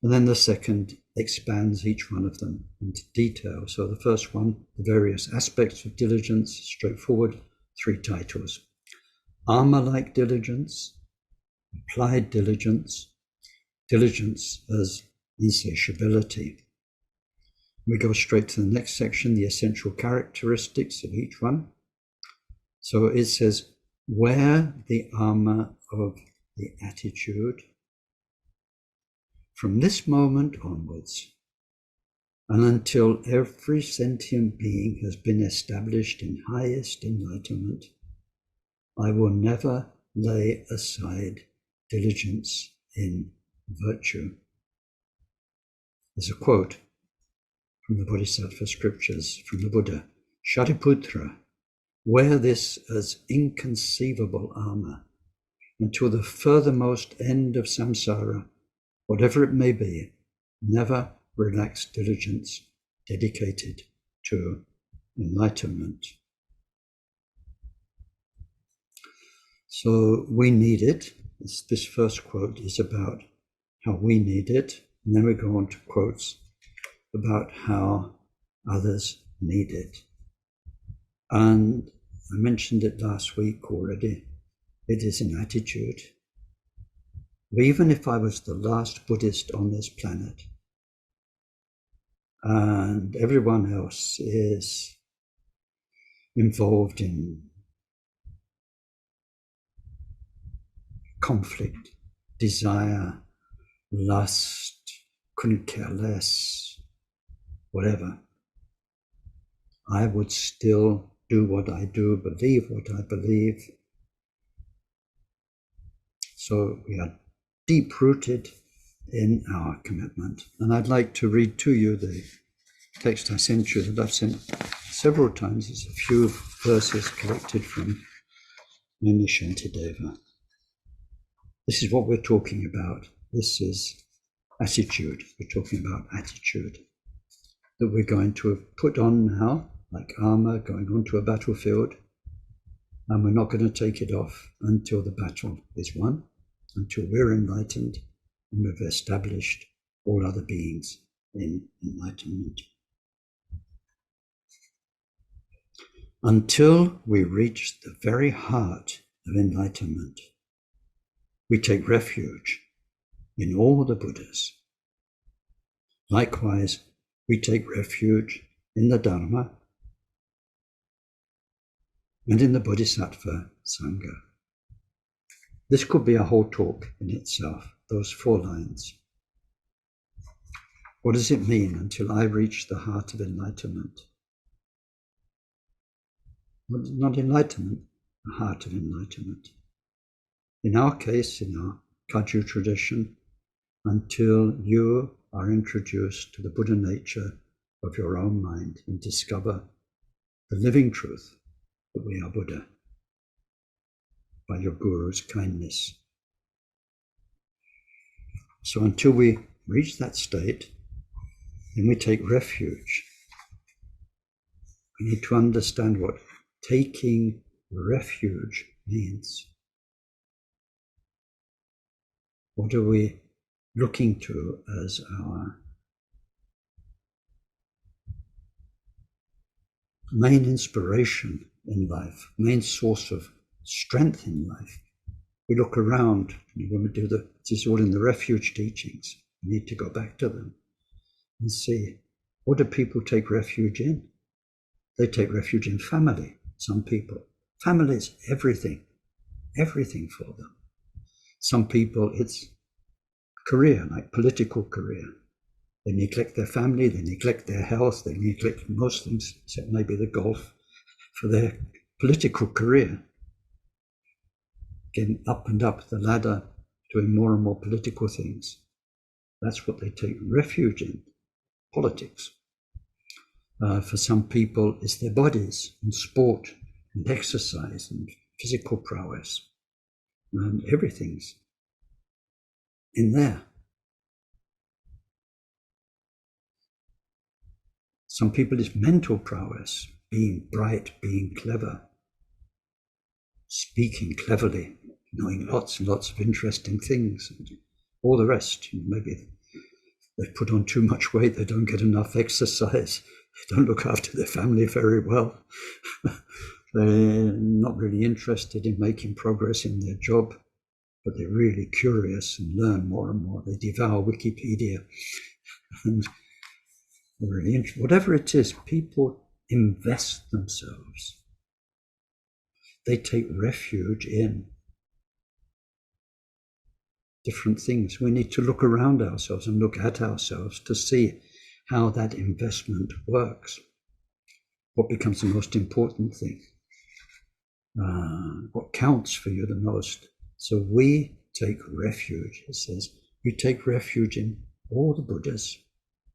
and then the second expands each one of them into detail. So the first one, the various aspects of diligence, straightforward, 3 titles. Armour-like diligence, applied diligence, diligence as insatiability. We go straight to the next section, the essential characteristics of each one. So it says, wear the armour of the attitude from this moment onwards, and until every sentient being has been established in highest enlightenment, I will never lay aside diligence in virtue. There's a quote from the Bodhisattva scriptures from the Buddha, Shariputra, wear this as inconceivable armor until the furthermost end of samsara, whatever it may be, never relax diligence dedicated to enlightenment. So we need it. This first quote is about how we need it, and then we go on to quotes about how others need it. And I mentioned it last week already. It is an attitude. Even if I was the last Buddhist on this planet, and everyone else is involved in conflict, desire, lust, couldn't care less, whatever, I would still do what I do, believe what I believe. So we are deep-rooted in our commitment. And I'd like to read to you the text I sent you, that I've sent several times. It's a few verses collected from Nini Shantideva. This is what we're talking about. This is attitude. We're talking about attitude that we're going to put on now, like armor going onto a battlefield, and we're not going to take it off until the battle is won, until we're enlightened and we've established all other beings in enlightenment. until we reach the very heart of enlightenment. We take refuge in all the Buddhas. Likewise, we take refuge in the Dharma and in the Bodhisattva Sangha. This could be a whole talk in itself, those 4 lines. What does it mean until I reach the heart of enlightenment? Not enlightenment, the heart of enlightenment. In our case, in our Kagyu tradition, until you are introduced to the Buddha nature of your own mind and discover the living truth that we are Buddha by your Guru's kindness. So until we reach that state, then we take refuge. We need to understand what taking refuge means. What are we looking to as our main inspiration in life, main source of strength in life? We look around, when we do this is all in the refuge teachings. We need to go back to them and see, what do people take refuge in? They take refuge in family, some people. Family is everything for them. Some people, it's career, like political career. They neglect their family, they neglect their health, they neglect most things, except maybe the golf, for their political career. Getting up and up the ladder, doing more and more political things. That's what they take refuge in, politics. For some people, it's their bodies and sport and exercise and physical prowess. And everything's in there. Some people, it's mental prowess, being bright, being clever, speaking cleverly, knowing lots and lots of interesting things, and all the rest. Maybe they put on too much weight, they don't get enough exercise, they don't look after their family very well. They're not really interested in making progress in their job, but they're really curious and learn more and more. They devour Wikipedia. And they're really interested. Whatever it is, people invest themselves. They take refuge in different things. We need to look around ourselves and look at ourselves to see how that investment works. What becomes the most important thing? What counts for you the most? So we take refuge, it says, we take refuge in all the Buddhas,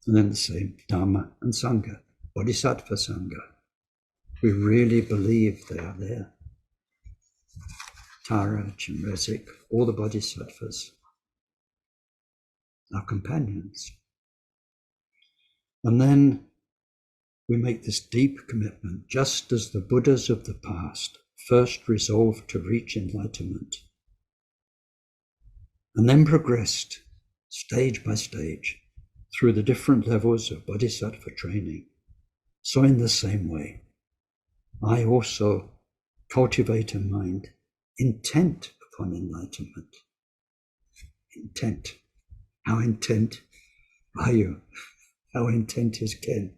and then the same Dharma and Sangha, Bodhisattva Sangha. We really believe they are there. Tara, Chenrezig, all the Bodhisattvas, our companions. And then we make this deep commitment, just as the Buddhas of the past first resolved to reach enlightenment, and then progressed stage by stage through the different levels of Bodhisattva training. So in the same way, I also cultivate a mind intent upon enlightenment. Intent. How intent are you? How intent is Ken?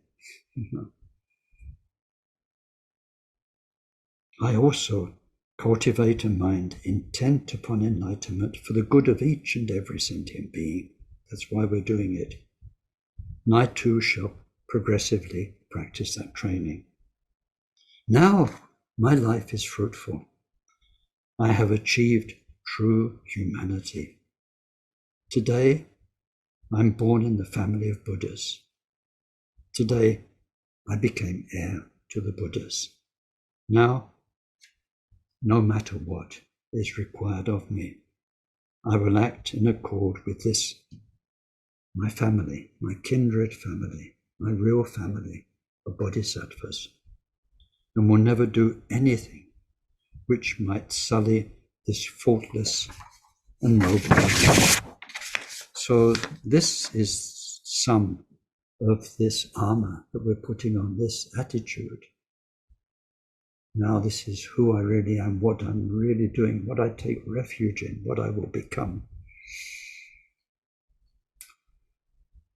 I also cultivate a mind intent upon enlightenment for the good of each and every sentient being. That's why we're doing it. And I too shall progressively practice that training. Now my life is fruitful. I have achieved true humanity. Today, I'm born in the family of Buddhas. Today, I became heir to the Buddhas. Now, no matter what is required of me, I will act in accord with this, my family, my kindred family, my real family of Bodhisattvas, and will never do anything which might sully this faultless and noble life. So this is some of this armor that we're putting on, this attitude. Now this is who I really am, what I'm really doing, what I take refuge in, what I will become.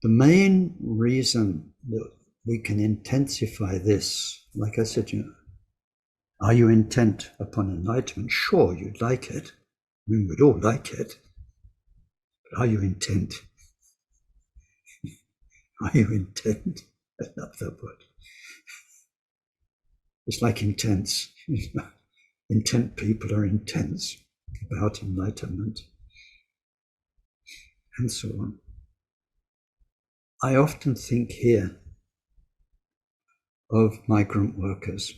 The main reason that we can intensify this, like I said, are you intent upon enlightenment? Sure, you'd like it. I mean, we'd all like it. But are you intent? Are you intent? I love that word. It's like intense. Intent people are intense about enlightenment and so on. I often think here of migrant workers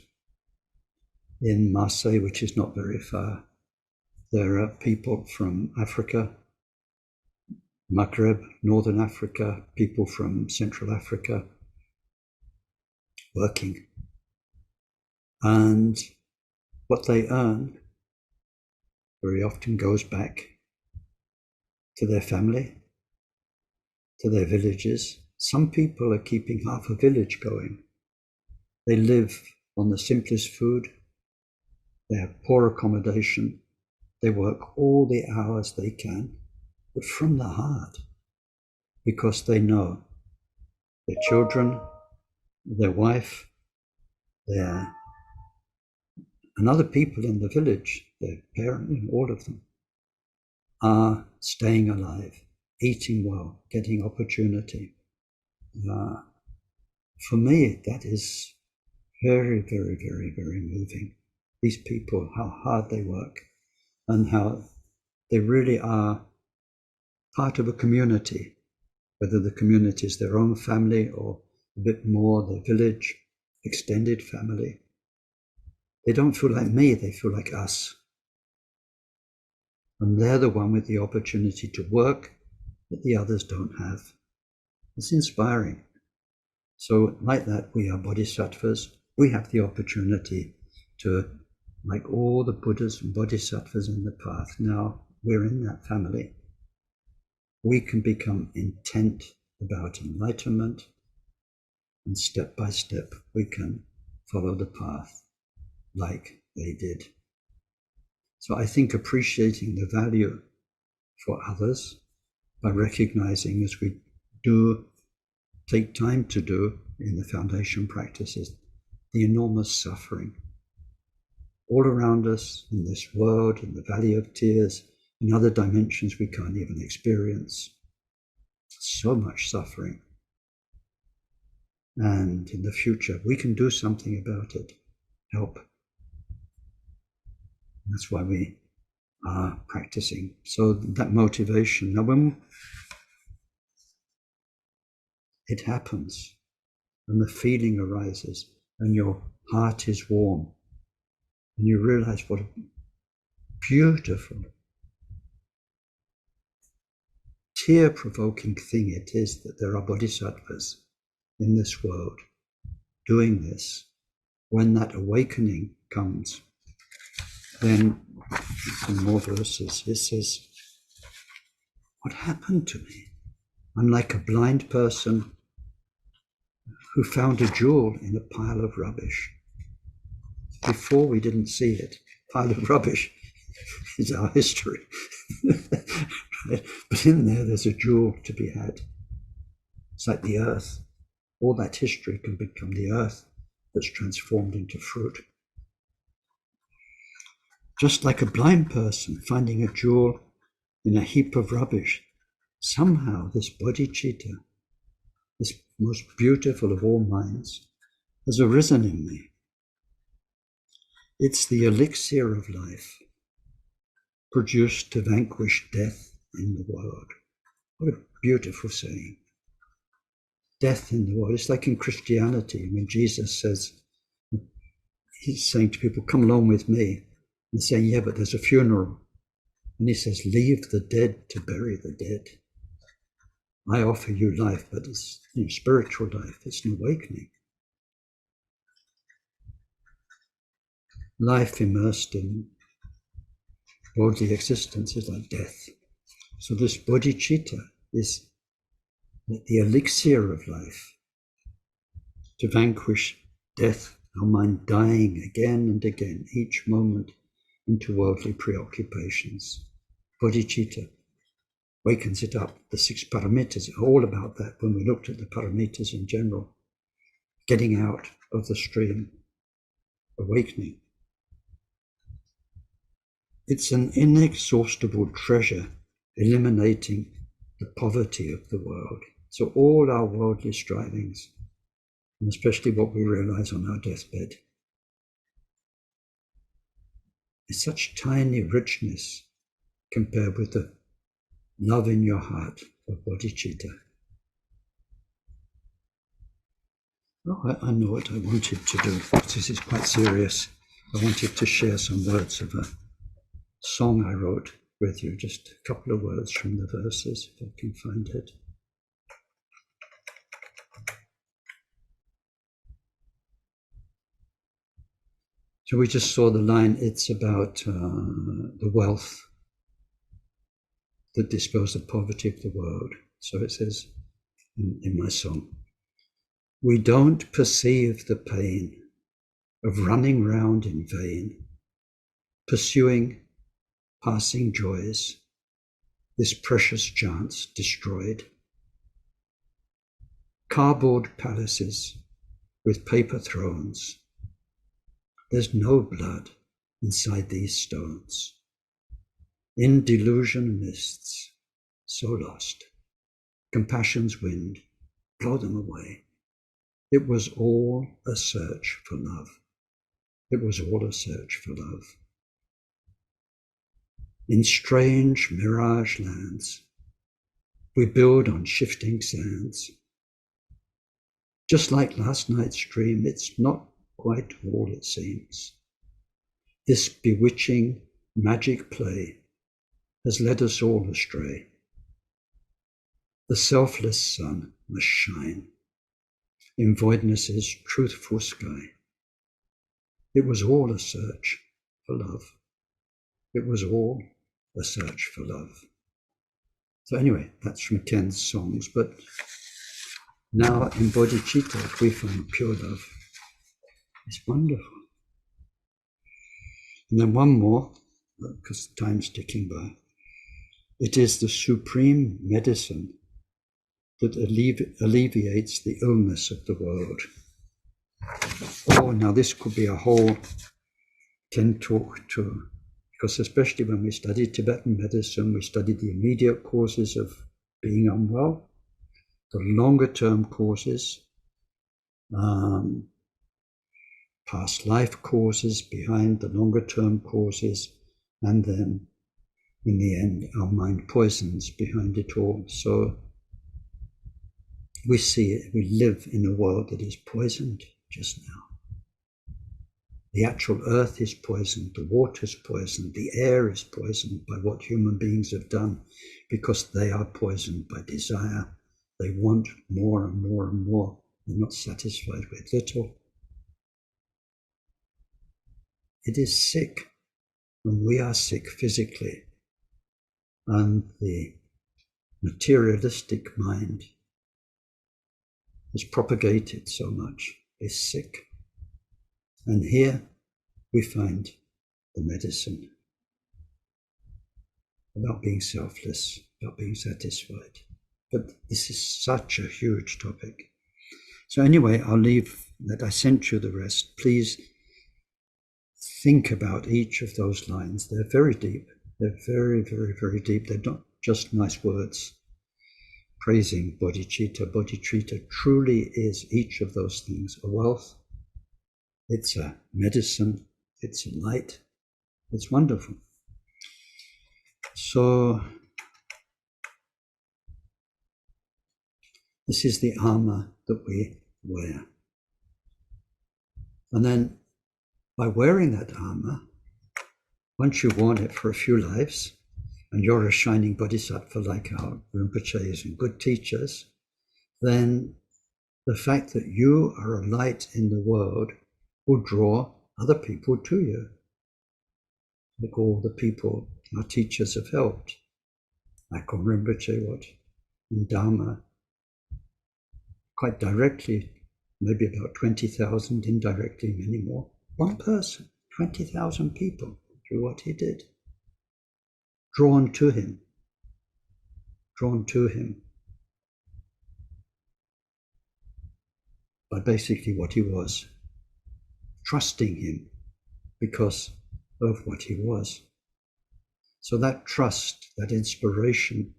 in Marseille, which is not very far. There are people from Africa, Maghreb, Northern Africa, people from Central Africa working. And what they earn very often goes back to their family, to their villages. Some people are keeping half a village going. They live on the simplest food. They have poor accommodation. They work all the hours they can, but from the heart, because they know their children, their wife, and other people in the village, their parents, all of them, are staying alive, eating well, getting opportunity. For me, that is very, very, very, very moving. These people, how hard they work and how they really are part of a community, whether the community is their own family or a bit more the village, extended family. They don't feel like me, they feel like us. And they're the one with the opportunity to work that the others don't have. It's inspiring. So like that, we are bodhisattvas. We have the opportunity to, like all the Buddhas and bodhisattvas in the path, now we're in that family. We can become intent about enlightenment, and step by step we can follow the path like they did. So I think appreciating the value for others by recognizing, as we do take time to do in the foundation practices, the enormous suffering all around us in this world, in the valley of tears, in other dimensions we can't even experience. So much suffering. And in the future, we can do something about it, help. That's why we are practicing. So that motivation. Now when it happens and the feeling arises and your heart is warm and you realize what a beautiful, tear-provoking thing it is that there are bodhisattvas in this world doing this. When that awakening comes, then some more verses. It says, what happened to me? I'm like a blind person who found a jewel in a pile of rubbish. Before we didn't see it. Pile of rubbish is our history. Right? But in there, there's a jewel to be had. It's like the earth. All that history can become the earth that's transformed into fruit. Just like a blind person finding a jewel in a heap of rubbish, somehow this bodhicitta, this most beautiful of all minds, has arisen in me. It's the elixir of life, produced to vanquish death in the world. What a beautiful saying. Death in the world. It's like in Christianity, when Jesus says, he's saying to people, come along with me. And saying, yeah, but there's a funeral. And he says, leave the dead to bury the dead. I offer you life, but it's spiritual life. It's an awakening. Life immersed in worldly existence is like death. So this bodhicitta is the elixir of life to vanquish death our mind dying again and again, each moment, into worldly preoccupations. Bodhicitta wakens it up. The 6 paramitas are all about that when we looked at the paramitas in general. Getting out of the stream, awakening. It's an inexhaustible treasure, eliminating the poverty of the world. So all our worldly strivings, and especially what we realize on our deathbed, is such tiny richness compared with the love in your heart of bodhicitta. Oh, I know what I wanted to do. This is quite serious. I wanted to share some words of a song I wrote with you, just a couple of words from the verses, if I can find it. So we just saw the line, it's about the wealth that dispels the poverty of the world. So it says in my song, we don't perceive the pain of running round in vain, pursuing passing joys, this precious chance destroyed. Cardboard palaces with paper thrones, there's no blood inside these stones. In delusion mists, so lost, compassion's wind, blow them away. It was all a search for love. It was all a search for love. In strange mirage lands, we build on shifting sands. Just like last night's dream, it's not quite all it seems. This bewitching magic play has led us all astray. The selfless sun must shine in voidness's truthful sky. It was all a search for love. It was all a search for love. So anyway, that's from Ken's songs. But now in bodhicitta, we find pure love. It's wonderful. And then one more, because time's ticking by. It is the supreme medicine that alleviates the illness of the world. Oh, now this could be a whole Ken talk too, because especially when we studied Tibetan medicine, we studied the immediate causes of being unwell, the longer term causes, past life causes behind the longer term causes, and then in the end, our mind poisons behind it all. So we see it, we live in a world that is poisoned just now. The actual earth is poisoned, the water is poisoned, the air is poisoned by what human beings have done, because they are poisoned by desire. They want more and more and more. They're not satisfied with little. It is sick when we are sick physically, and the materialistic mind has propagated so much, is sick. And here we find the medicine about being selfless, about being satisfied. But this is such a huge topic. So anyway, I'll leave that. I sent you the rest. Please think about each of those lines. They're very deep. They're very, very, very deep. They're not just nice words praising bodhicitta. Bodhicitta truly is each of those things. A wealth, it's a medicine, it's a light, it's wonderful. So this is the armor that we wear. And then by wearing that armor, once you've worn it for a few lives, and you're a shining bodhisattva like our Rinpoches and good teachers, then the fact that you are a light in the world will draw other people to you. Like all the people our teachers have helped, like on Rinpoche, what in Dharma, quite directly maybe about 20,000 indirectly, many more. One person, 20,000 people through what he did. Drawn to him by basically what he was, trusting him because of what he was. So that trust, that inspiration,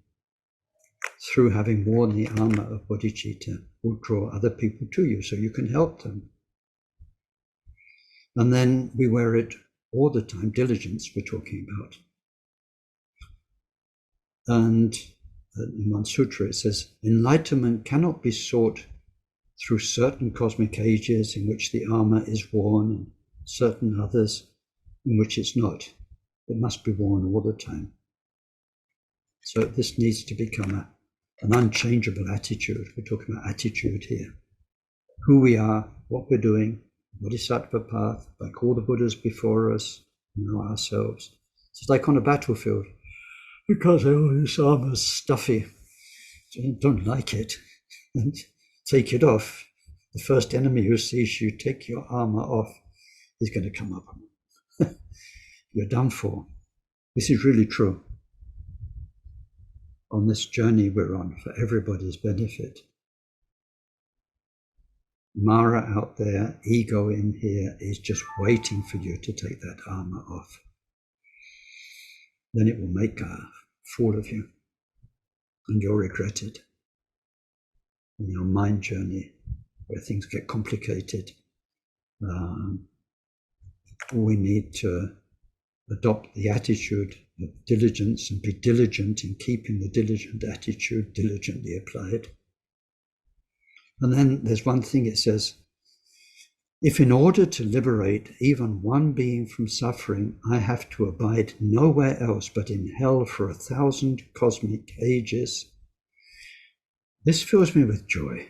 through having worn the armor of bodhicitta, will draw other people to you so you can help them. And then we wear it all the time, diligence we're talking about. And in one sutra it says, enlightenment cannot be sought through certain cosmic ages in which the armor is worn and certain others in which it's not. It must be worn all the time. So this needs to become an unchangeable attitude. We're talking about attitude here. Who we are, what we're doing, bodhisattva path, like all the Buddhas before us, ourselves. It's like on a battlefield. Because this armor's stuffy, so you don't like it, and take it off. The first enemy who sees you take your armor off is going to come up. You're done for. This is really true. On this journey we're on, for everybody's benefit. Mara out there, ego in here, is just waiting for you to take that armor off. Then it will make a fool of you, and you'll regret it. In your mind journey, where things get complicated, we need to adopt the attitude of diligence and be diligent in keeping the diligent attitude diligently applied. And then there's one thing it says, if in order to liberate even one being from suffering, I have to abide nowhere else but in hell for 1,000 cosmic ages, this fills me with joy.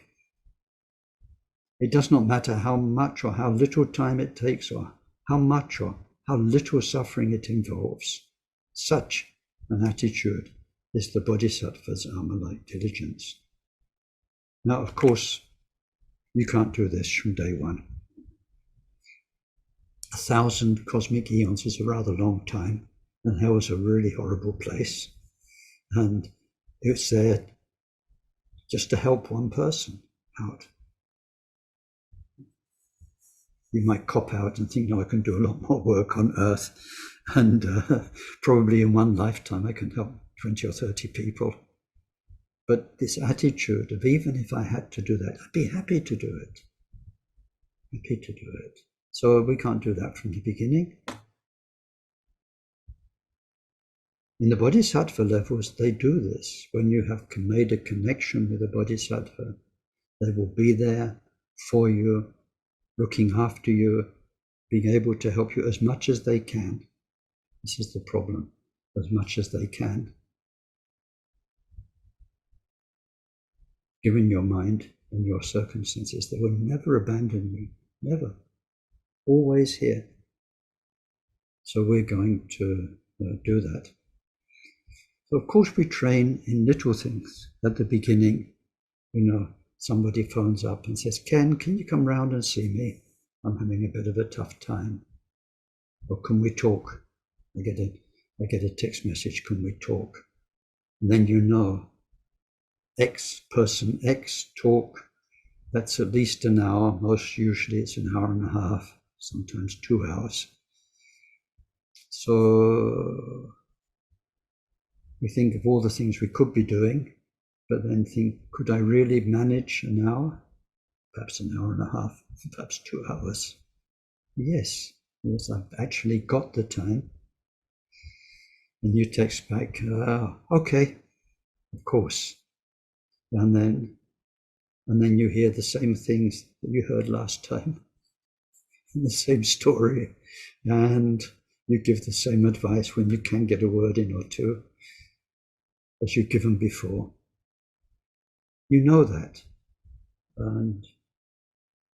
It does not matter how much or how little time it takes, or how much or how little suffering it involves. Such an attitude is the bodhisattva's armour-like diligence. Now, of course, you can't do this from day one. 1,000 cosmic eons is a rather long time, and hell is a really horrible place. And it's there just to help one person out. You might cop out and think, no, I can do a lot more work on earth, and probably in one lifetime I can help 20 or 30 people. But this attitude of, even if I had to do that, I'd be happy to do it. Happy to do it. So we can't do that from the beginning. In the bodhisattva levels, they do this. When you have made a connection with a bodhisattva, they will be there for you, looking after you, being able to help you as much as they can. This is the problem, as much as they can. Given your mind and your circumstances, they will never abandon you, never. Always here. So we're going to do that. So of course we train in little things. At the beginning, somebody phones up and says, Ken, can you come round and see me? I'm having a bit of a tough time. Or can we talk? I get a text message, can we talk? And then person X talk, that's at least an hour. Most usually it's an hour and a half, sometimes 2 hours. So we think of all the things we could be doing, but then think, could I really manage an hour? Perhaps an hour and a half, perhaps 2 hours. Yes, I've actually got the time. And you text back, okay, of course. And then you hear the same things that you heard last time, and the same story, and you give the same advice when you can get a word in or two as you've given before. You know that. And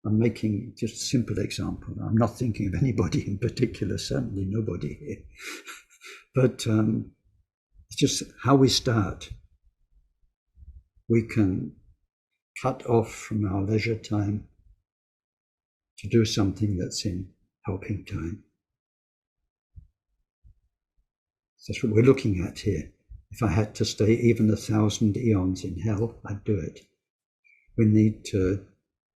I'm making just a simple example. I'm not thinking of anybody in particular, certainly nobody here. But it's just how we start. We can cut off from our leisure time to do something that's in helping time. That's what we're looking at here. If I had to stay even 1,000 eons in hell, I'd do it. We need to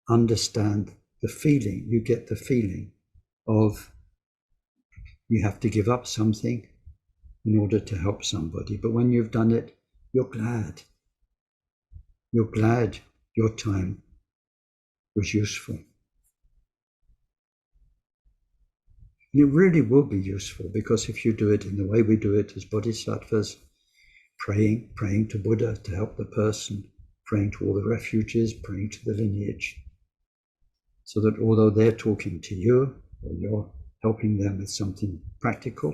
understand the feeling. You get the feeling of you have to give up something in order to help somebody. But when you've done it, you're glad. You're glad your time was useful. And it really will be useful, because if you do it in the way we do it as bodhisattvas, praying to Buddha to help the person, praying to all the refugees, praying to the lineage, so that although they're talking to you, or you're helping them with something practical,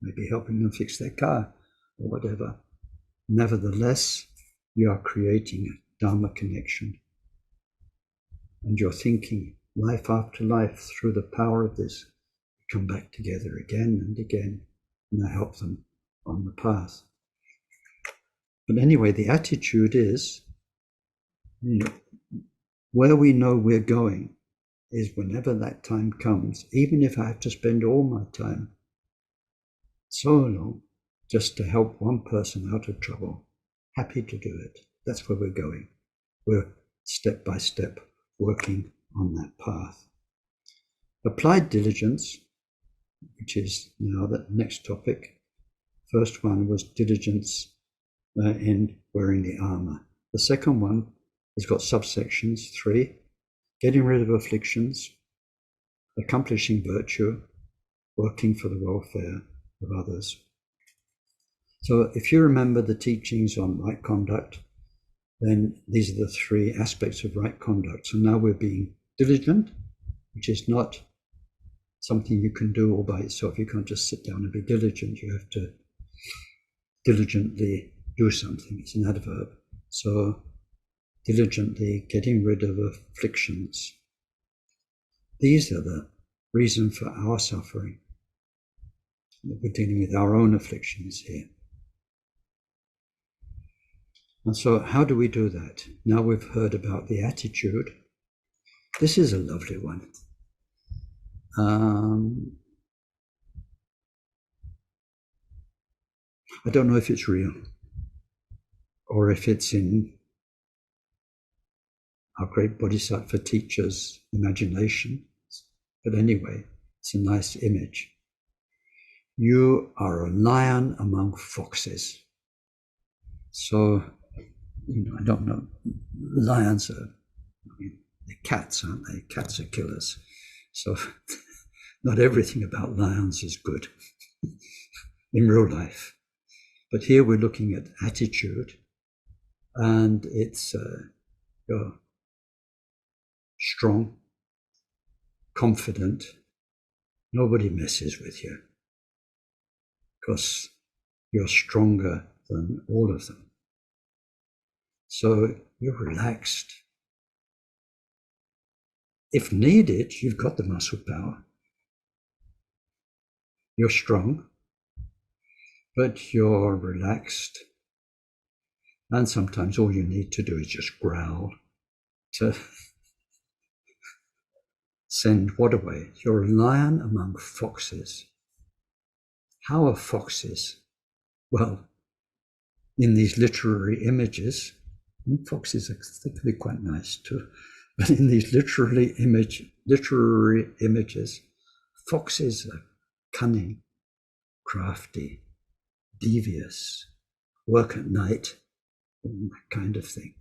maybe helping them fix their car or whatever, nevertheless, you are creating a Dharma connection. And you're thinking life after life through the power of this, come back together again and again, and I help them on the path. But anyway, the attitude is, where we know we're going is whenever that time comes, even if I have to spend all my time so long just to help one person out of trouble, happy to do it. That's where we're going. We're step by step working on that path. Applied diligence, which is now the next topic. First one was diligence in wearing the armor. The second one has got subsections, 3, getting rid of afflictions, accomplishing virtue, working for the welfare of others. So if you remember the teachings on right conduct, then these are the 3 aspects of right conduct. So now we're being diligent, which is not something you can do all by itself. You can't just sit down and be diligent. You have to diligently do something. It's an adverb. So diligently getting rid of afflictions. These are the reason for our suffering. We're dealing with our own afflictions here. And so how do we do that? Now we've heard about the attitude. This is a lovely one. I don't know if it's real or if it's in our great bodhisattva teacher's imagination. But anyway, it's a nice image. You are a lion among foxes. So, I don't know. Lions are, they're cats, aren't they? Cats are killers. So not everything about lions is good in real life. But here we're looking at attitude, and it's you're strong, confident. Nobody messes with you because you're stronger than all of them. So you're relaxed. If needed, you've got the muscle power. You're strong, but you're relaxed. And sometimes all you need to do is just growl to send what away? You're a lion among foxes. How are foxes? Well, in these literary images, foxes can be quite nice too, but in these literary images, foxes are cunning, crafty, devious, work at night, and that kind of thing.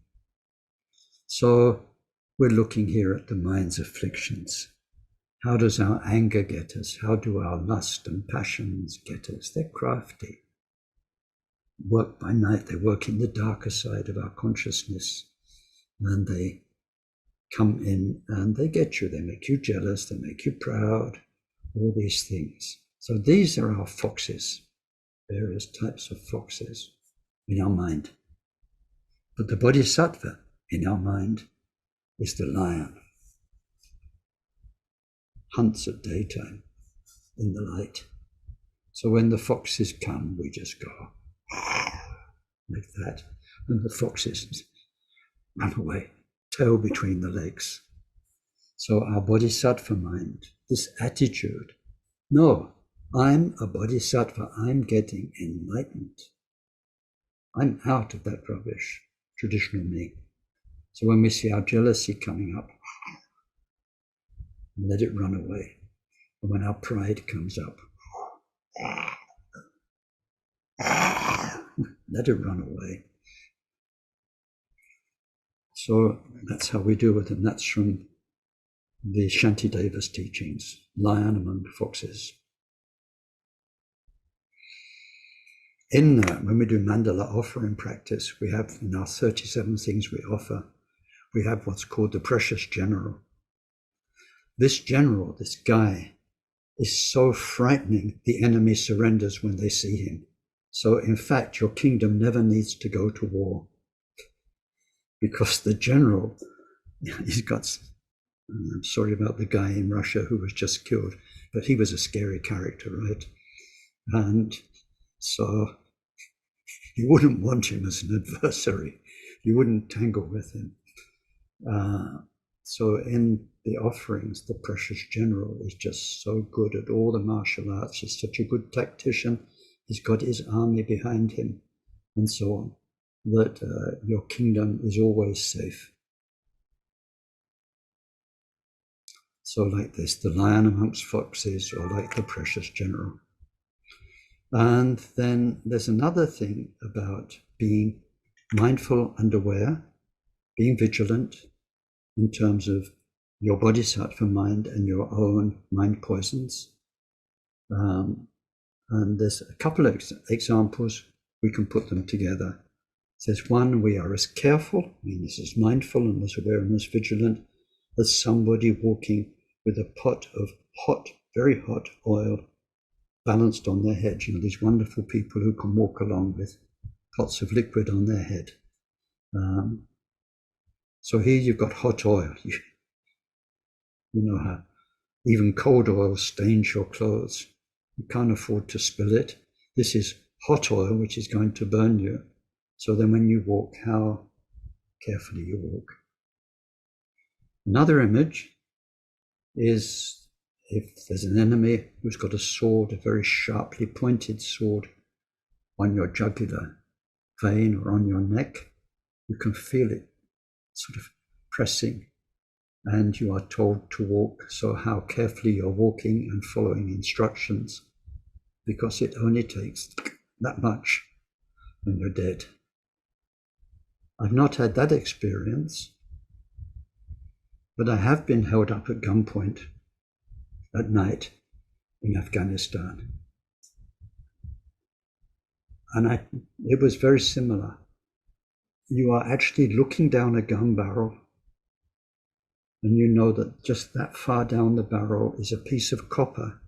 So we're looking here at the mind's afflictions. How does our anger get us? How do our lust and passions get us? They're crafty. Work by night, they work in the darker side of our consciousness, and they come in and they get you. They make you jealous, they make you proud, all these things. So these are our foxes, various types of foxes in our mind. But the bodhisattva in our mind is the lion. Hunts at daytime in the light. So when the foxes come, we just go like that, and the foxes run away, tail between the legs. So our bodhisattva mind, this attitude, no, I'm a bodhisattva, I'm getting enlightened. I'm out of that rubbish, traditional me. So when we see our jealousy coming up, let it run away. And when our pride comes up, let it run away. So that's how we deal with it. And that's from the Shantideva's teachings, lion among foxes. In that, when we do mandala offering practice, we have in our 37 things we offer, we have what's called the precious general. This general, this guy, is so frightening, the enemy surrenders when they see him. So in fact, your kingdom never needs to go to war, because the general, he's got, I'm sorry about the guy in Russia who was just killed, but he was a scary character, right? And so you wouldn't want him as an adversary. You wouldn't tangle with him. So in the offerings, the precious general is just so good at all the martial arts. He's such a good tactician. He's got his army behind him and so on, that your kingdom is always safe. So like this, the lion amongst foxes, or like the precious general. And then there's another thing about being mindful and aware, being vigilant in terms of your bodhisattva mind and your own mind poisons. And there's a couple of examples, we can put them together. There's one, we are as careful, I mean, this is mindful and as aware and as vigilant, as somebody walking with a pot of hot, very hot oil balanced on their head. You know, these wonderful people who can walk along with pots of liquid on their head. So here you've got hot oil. You know how even cold oil stains your clothes. You can't afford to spill it. This is hot oil, which is going to burn you. So then when you walk, how carefully you walk. Another image is if there's an enemy who's got a sword, a very sharply pointed sword on your jugular vein or on your neck, you can feel it sort of pressing, and you are told to walk. So how carefully you're walking and following instructions, because it only takes that much and you're dead. I've not had that experience, but I have been held up at gunpoint at night in Afghanistan. And it was very similar. You are actually looking down a gun barrel, and you know that just that far down the barrel is a piece of copper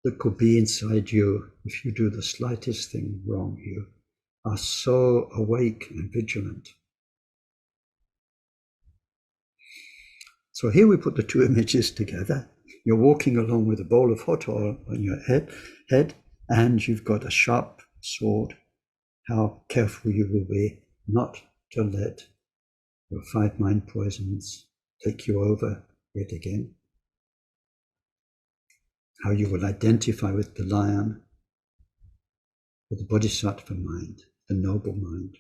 that could be inside you if you do the slightest thing wrong. You are so awake and vigilant. So here we put the two images together. You're walking along with a bowl of hot oil on your head, and you've got a sharp sword. How careful you will be not to let your 5 mind poisons take you over yet again. How you will identify with the lion, with the bodhisattva mind, the noble mind.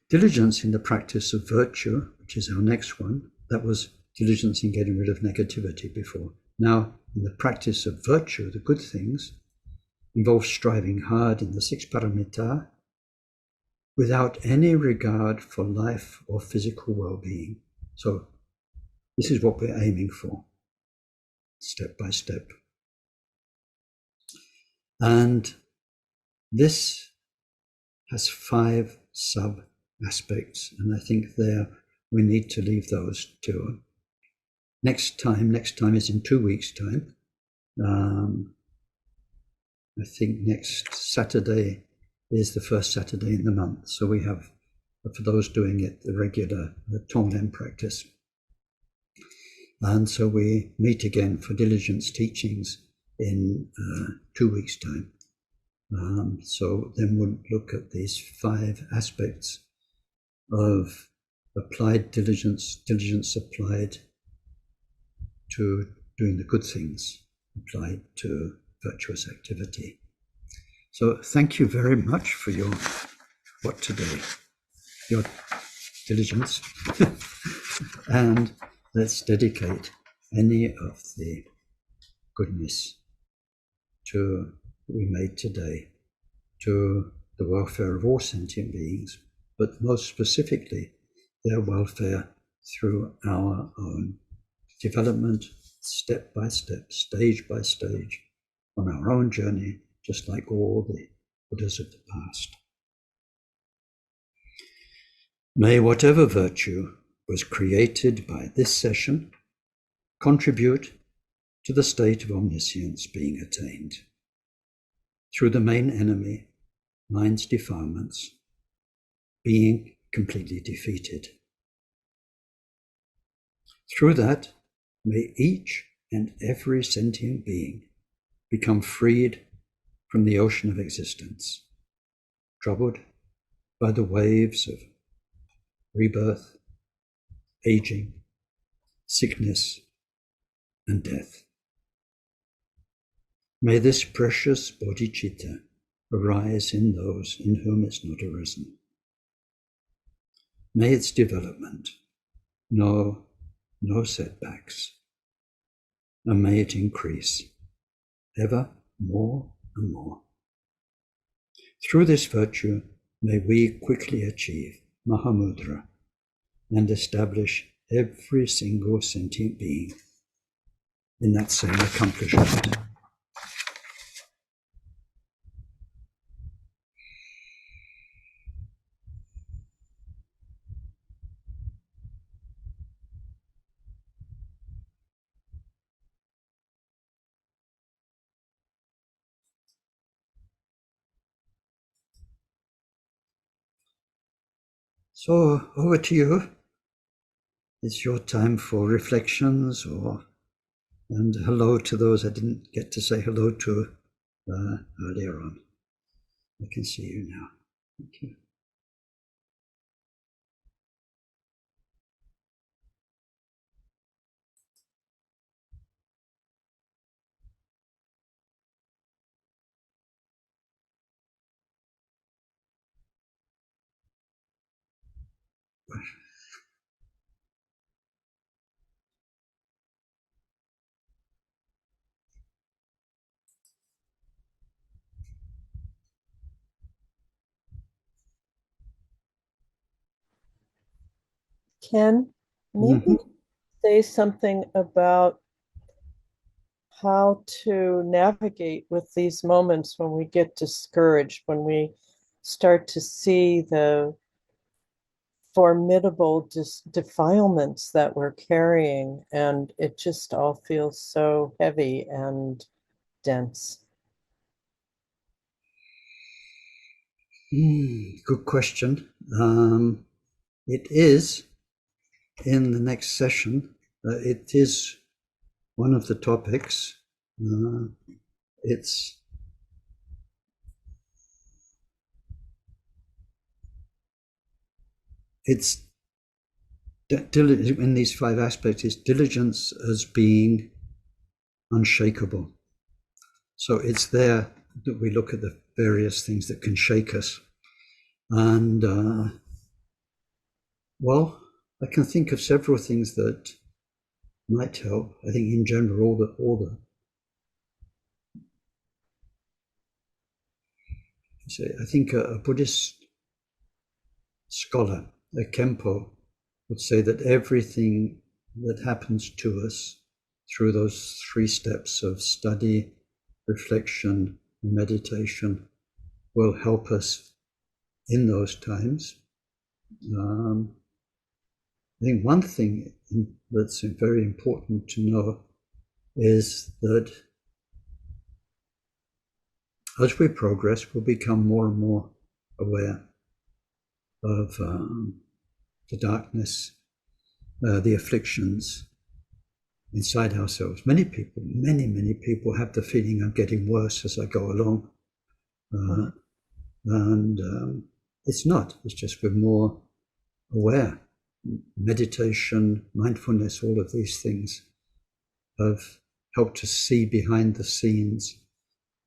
Diligence in the practice of virtue, which is our next one, that was diligence in getting rid of negativity before. Now, in the practice of virtue, the good things, involves striving hard in the 6 paramita without any regard for life or physical well-being. So this is what we're aiming for, step by step. And this has 5 sub-aspects, and I think there we need to leave those to next time is in 2 weeks' time. I think next Saturday is the first Saturday in the month. So we have, for those doing it, the regular Tonglen practice. And so we meet again for diligence teachings in 2 weeks' time. So then we'll look at these 5 aspects of applied diligence, diligence applied to doing the good things, applied to virtuous activity. So thank you very much for your diligence. And let's dedicate any of the goodness we made today to the welfare of all sentient beings, but most specifically their welfare through our own development, step by step, stage by stage, on our own journey, just like all the Buddhas of the past. May whatever virtue was created by this session contribute to the state of omniscience being attained through the main enemy, mind's defilements, being completely defeated. Through that, may each and every sentient being become freed from the ocean of existence, troubled by the waves of rebirth, aging, sickness, and death. May this precious bodhicitta arise in those in whom it's not arisen. May its development know no setbacks, and may it increase ever more and more. Through this virtue, may we quickly achieve Mahamudra and establish every single sentient being in that same accomplishment. So over to you. It's your time for reflections, and hello to those I didn't get to say hello to earlier on. I can see you now. Thank you. Ken, maybe say something about how to navigate with these moments when we get discouraged, when we start to see the formidable defilements that we're carrying, and it just all feels so heavy and dense. Good question. It is in the next session. It is one of the topics. It's in these 5 aspects, it's diligence as being unshakable. So it's there that we look at the various things that can shake us. And well, I can think of several things that might help. I think in general, I think a Buddhist scholar, a Khenpo, would say that everything that happens to us through those 3 steps of study, reflection, and meditation will help us in those times. I think one thing that's very important to know is that as we progress, we'll become more and more aware of the darkness, the afflictions inside ourselves. Many people have the feeling I'm getting worse as I go along. And it's not, it's just we're more aware meditation, mindfulness, all of these things have helped us see behind the scenes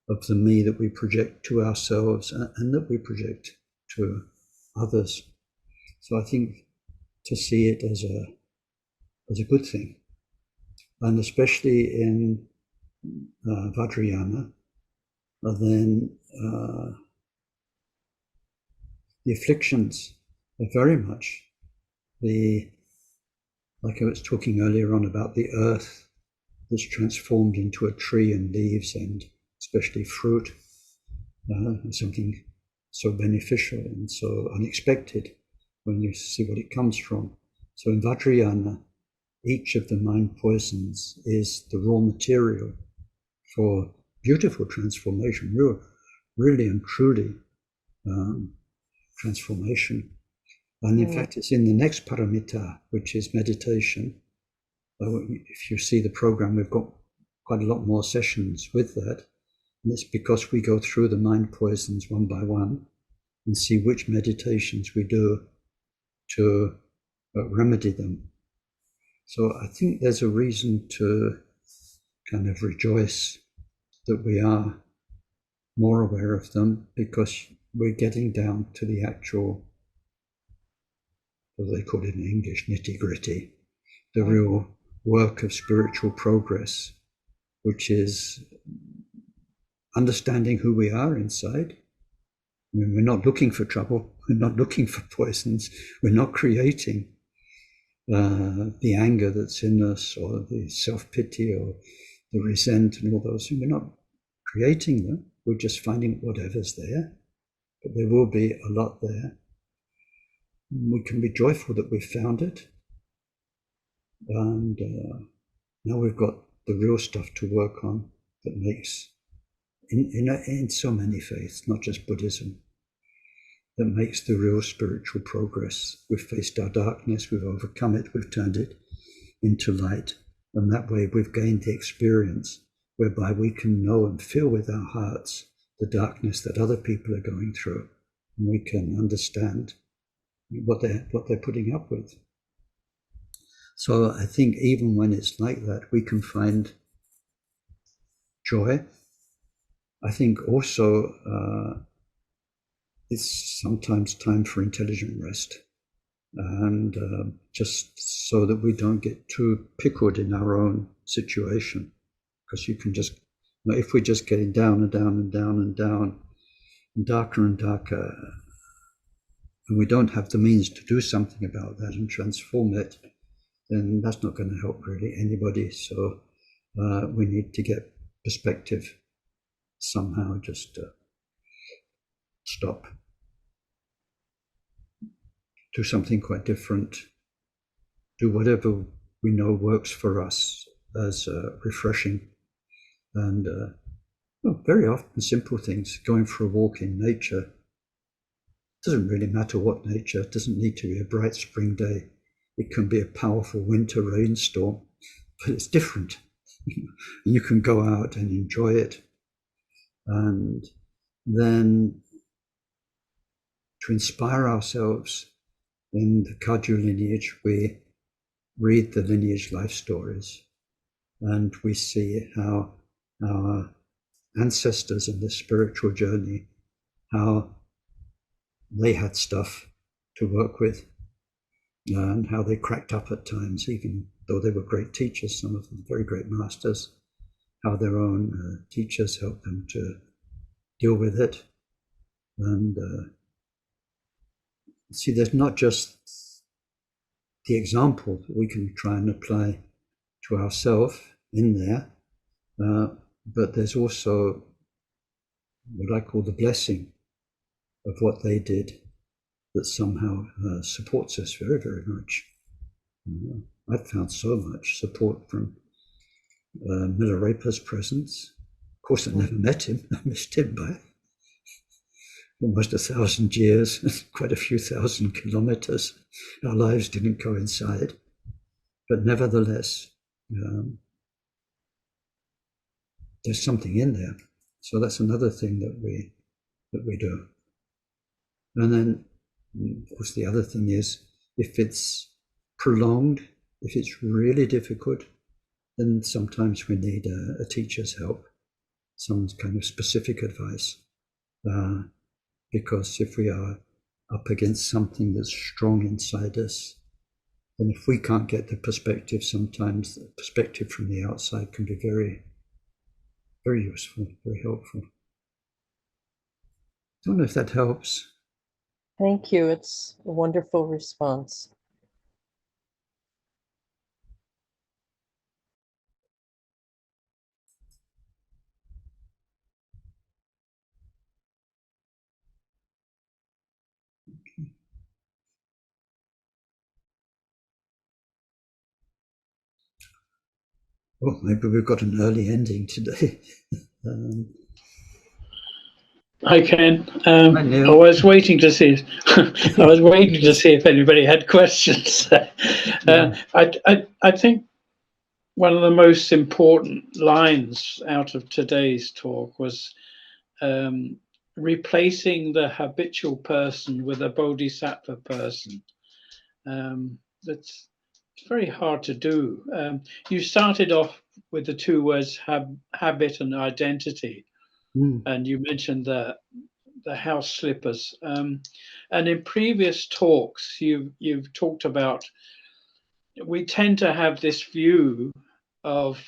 of the me that we project to ourselves and that we project to others. So I think to see it as a good thing, and especially in Vajrayana, then the afflictions are very much like I was talking earlier on about the earth that's transformed into a tree and leaves and especially fruit, something so beneficial and so unexpected when you see what it comes from. So in Vajrayana, each of the mind poisons is the raw material for beautiful transformation, really and truly transformation. And in fact, it's in the next paramita, which is meditation. If you see the program, we've got quite a lot more sessions with that. And it's because we go through the mind poisons one by one and see which meditations we do to remedy them. So I think there's a reason to kind of rejoice that we are more aware of them, because we're getting down to the actual, what they call it in English, nitty-gritty, the real work of spiritual progress, which is understanding who we are inside. I mean, we're not looking for trouble, we're not looking for poisons, we're not creating the anger that's in us, or the self-pity, or the resent, and all those things. We're not creating them, we're just finding whatever's there, but there will be a lot there. We can be joyful that we've found it, and now we've got the real stuff to work on that makes, in so many faiths, not just Buddhism, that makes the real spiritual progress. We've faced our darkness, we've overcome it, we've turned it into light, and that way we've gained the experience whereby we can know and feel with our hearts the darkness that other people are going through, and we can understand what they're putting up with. So I think even when it's like that, we can find joy. I think also it's sometimes time for intelligent rest, and just so that we don't get too pickled in our own situation, because you can just, if we're just getting down and down and down and down and darker, and we don't have the means to do something about that and transform it, then that's not going to help really anybody. So we need to get perspective somehow, just stop, do something quite different, do whatever we know works for us as refreshing, and very often simple things, going for a walk in nature. Doesn't really matter what nature, it doesn't need to be a bright spring day. It can be a powerful winter rainstorm, but it's different. You can go out and enjoy it. And then to inspire ourselves in the Kagyu lineage, we read the lineage life stories, and we see how our ancestors in the spiritual journey, how they had stuff to work with, and how they cracked up at times, even though they were great teachers, some of them very great masters, how their own teachers helped them to deal with it. And see, there's not just the example that we can try and apply to ourselves in there, but there's also what I call the blessing of what they did that somehow supports us very, very much. I've found so much support from Milarepa's presence. Of course, I never met him. I missed him by almost 1,000 years, quite a few thousand kilometers. Our lives didn't coincide, but nevertheless, there's something in there. So that's another thing that we do. And then, of course, the other thing is, if it's prolonged, if it's really difficult, then sometimes we need a teacher's help, some kind of specific advice. Because if we are up against something that's strong inside us, then if we can't get the perspective, sometimes the perspective from the outside can be very, very useful, very helpful. I don't know if that helps. Thank you. It's a wonderful response. Well, maybe we've got an early ending today. Hi, Ken. I was waiting to see. I was waiting to see if anybody had questions. I think one of the most important lines out of today's talk was replacing the habitual person with a bodhisattva person. That's very hard to do. You started off with the two words habit and identity. And you mentioned the house slippers, and in previous talks you've talked about, we tend to have this view of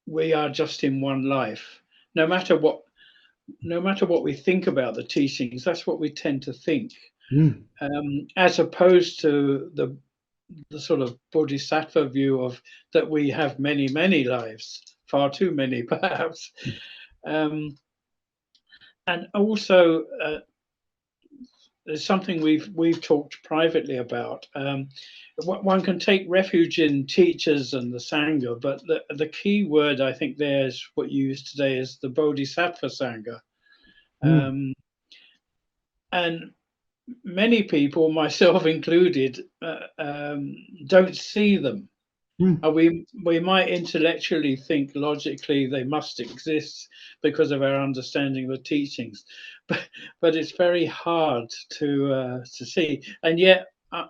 we are just in one life. No matter what we think about the teachings, that's what we tend to think, as opposed to the sort of bodhisattva view of that we have many lives, far too many perhaps. And also, there's something we've talked privately about. One can take refuge in teachers and the Sangha, but the key word I think there is what you used today is the Bodhisattva Sangha. And many people, myself included, don't see them. We might intellectually think logically they must exist because of our understanding of the teachings, but it's very hard to see. And yet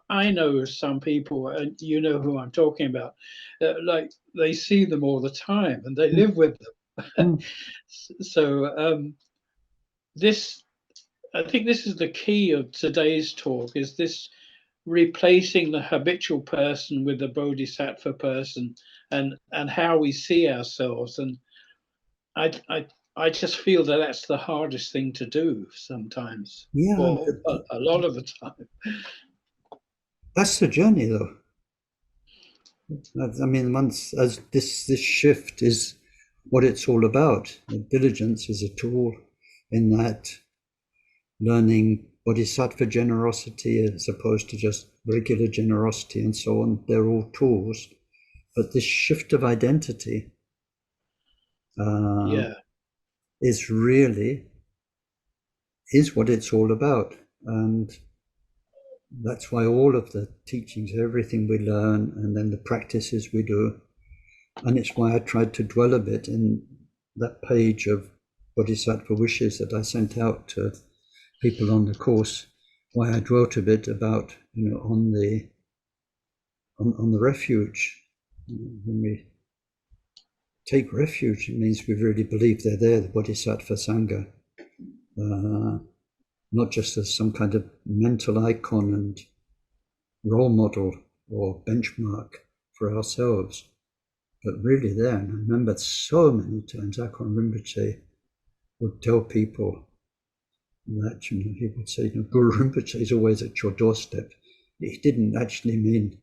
I know some people, and you know who I'm talking about, like they see them all the time and they live with them. So I think this is the key of today's talk, is this replacing the habitual person with the bodhisattva person, and how we see ourselves. And I just feel that that's the hardest thing to do sometimes, or a lot of the time. That's the journey, though. I mean, once as this shift is what it's all about. Diligence is a tool in that, learning bodhisattva generosity as opposed to just regular generosity and so on. They're all tools, but this shift of identity is what it's all about. And that's why all of the teachings, everything we learn, and then the practices we do, and it's why I tried to dwell a bit in that page of bodhisattva wishes that I sent out to people on the course, why I dwelt a bit about, on the refuge. When we take refuge, it means we really believe they're there, the Bodhisattva Sangha, not just as some kind of mental icon and role model or benchmark for ourselves, but really there. And I remember so many times Akon Rinpoche would tell people that, he would say, Guru Rinpoche is always at your doorstep. He didn't actually mean,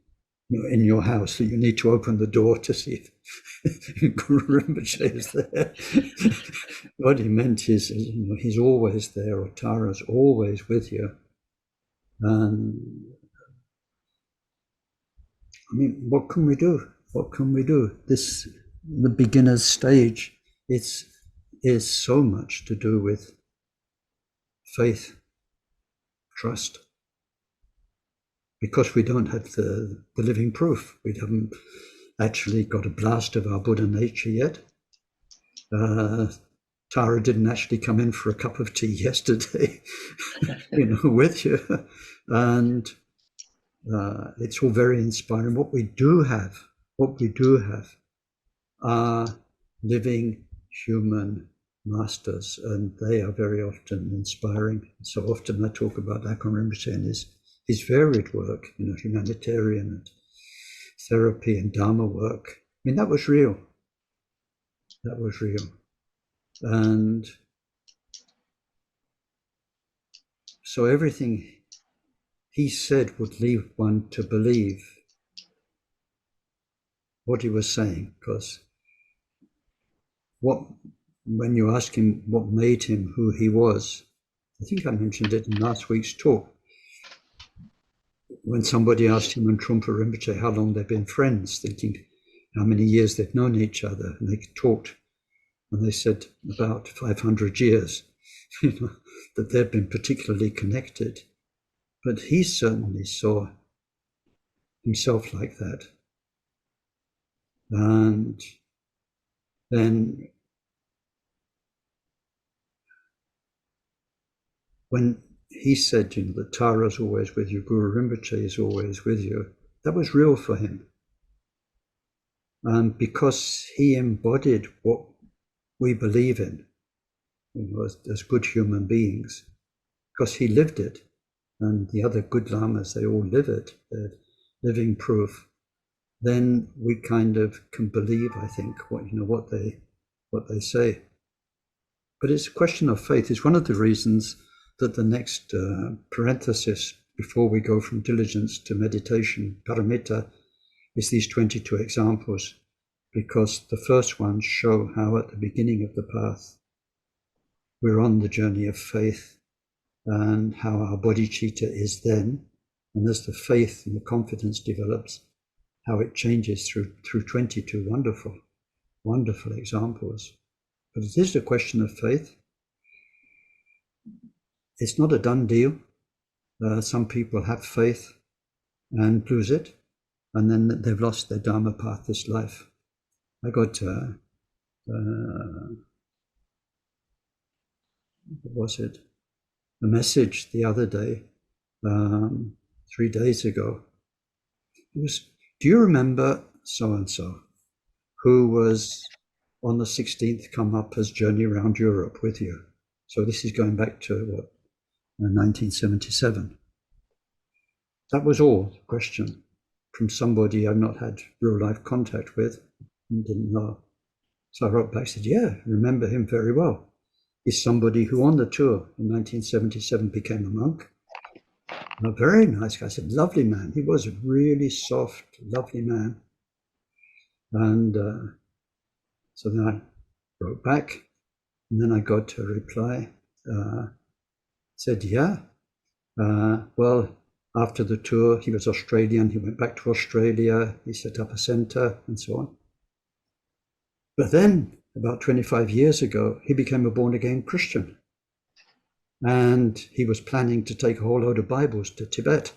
in your house, that you need to open the door to see if Guru Rinpoche is there. What he meant is, he's always there, or Tara's always with you. And I mean, what can we do? What can we do? The beginner's stage, is so much to do with faith, trust, because we don't have the living proof. We haven't actually got a blast of our Buddha nature yet. Tara didn't actually come in for a cup of tea yesterday, with you. And it's all very inspiring. What we do have are living human masters, and they are very often inspiring. So often I talk about Akon Rinpoche and his varied work, humanitarian and therapy and Dharma work. I mean, that was real. And so everything he said would lead one to believe what he was saying, because when you ask him what made him who he was, I think I mentioned it in last week's talk, when somebody asked him and Trungpa Rinpoche how long they've been friends, thinking how many years they've known each other, and they talked, and they said about 500 years, that they've been particularly connected. But he certainly saw himself like that. And then when he said, that Tara's always with you, Guru Rinpoche is always with you, that was real for him. And because he embodied what we believe in, as good human beings, because he lived it, and the other good lamas, they all live it, they're living proof, then we kind of can believe, I think, what they say. But it's a question of faith. It's one of the reasons that the next parenthesis before we go from diligence to meditation, paramita, is these 22 examples, because the first ones show how at the beginning of the path we're on the journey of faith, and how our bodhicitta is then, and as the faith and the confidence develops, how it changes through 22 wonderful examples. But it is a question of faith. It's not a done deal. Some people have faith and lose it, and then they've lost their Dharma path this life. I got what was it? A message the other day, 3 days ago. It was, do you remember so-and-so who was on the 16th Karmapa's journey around Europe with you? So this is going back to 1977. That was all the question from somebody I've not had real life contact with and didn't know. So I wrote back, said, yeah, I remember him very well. He's somebody who on the tour in 1977 became a monk. A very nice guy. I said, lovely man. He was a really soft, lovely man. And so then I wrote back, and then I got a reply. Said, yeah. Well, after the tour, he was Australian. He went back to Australia. He set up a center and so on. But then, about 25 years ago, he became a born-again Christian. And he was planning to take a whole load of Bibles to Tibet.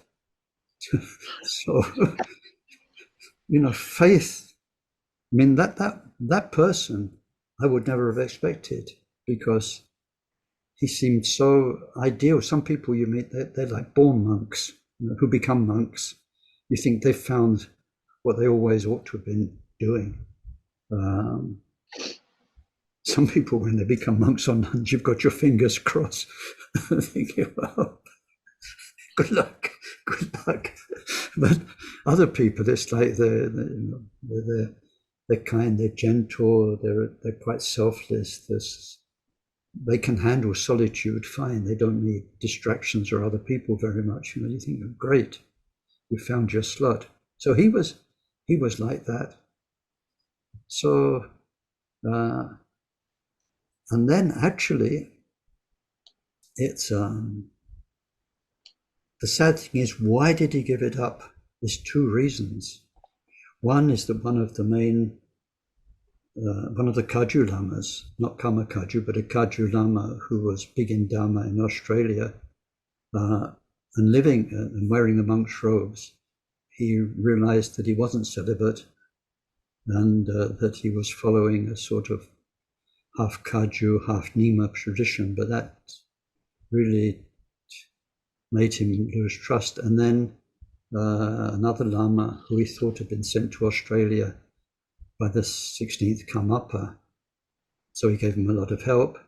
So, faith, I mean, that person I would never have expected, because he seemed so ideal. Some people you meet, they're like born monks, who become monks. You think they've found what they always ought to have been doing. Some people, when they become monks or nuns, you've got your fingers crossed, thinking, well, good luck. But other people, it's like they're kind, they're gentle, they're quite selfless. They can handle solitude fine. They don't need distractions or other people very much. You think, oh, great, you found your slot. So he was like that. So. And then actually, it's the sad thing is, why did he give it up? There's two reasons. One is that one of the Kaju lamas, not Karma Kaju, but a Kaju lama who was big in Dharma in Australia, and living and wearing the monk's robes, he realized that he wasn't celibate, and that he was following a sort of half Kaju, half Nima tradition, but that really made him lose trust. And then another Lama who he thought had been sent to Australia by the 16th Karmapa. So he gave him a lot of help.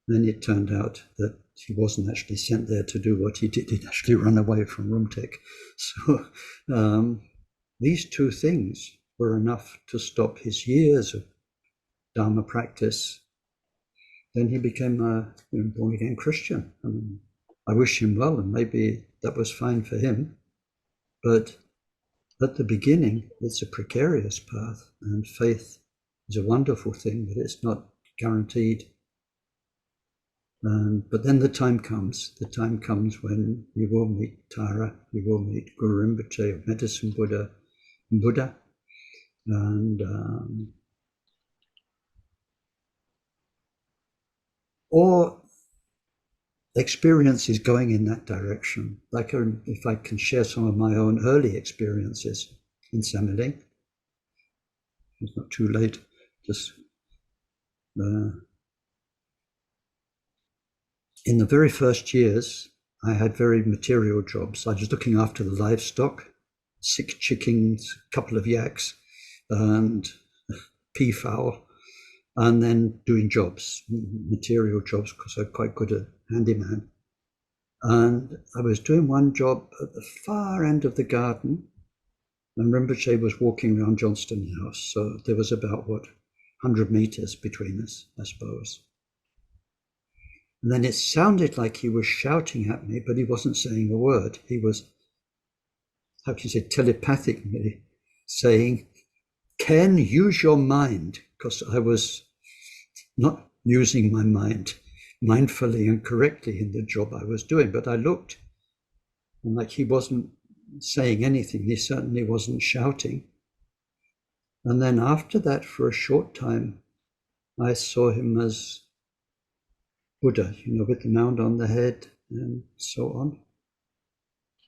Then it turned out that he wasn't actually sent there to do what he did. He'd actually run away from Rumtek. So these two things were enough to stop his years of Dharma practice. Then he became a born-again Christian. I mean, I wish him well, and maybe that was fine for him. But at the beginning, it's a precarious path, and faith is a wonderful thing, but it's not guaranteed. But then the time comes when you will meet Tara, you will meet Guru Rinpoche, Medicine Buddha, and or experience is going in that direction. Like if I can share some of my own early experiences in Sammeling, it's not too late. Just in the very first years, I had very material jobs. I was looking after the livestock, 6 chickens, a couple of yaks, and peafowl, and then doing jobs, material jobs, because I'm quite good at handyman. And I was doing one job at the far end of the garden, and Rinpoche was walking around Johnston House. So there was about, 100 meters between us, I suppose. And then it sounded like he was shouting at me, but he wasn't saying a word. He was, how can you say, telepathically saying, Ken, use your mind, because I was not using my mind mindfully and correctly in the job I was doing. But I looked, and like he wasn't saying anything. He certainly wasn't shouting. And then after that, for a short time, I saw him as Buddha, with the mound on the head and so on.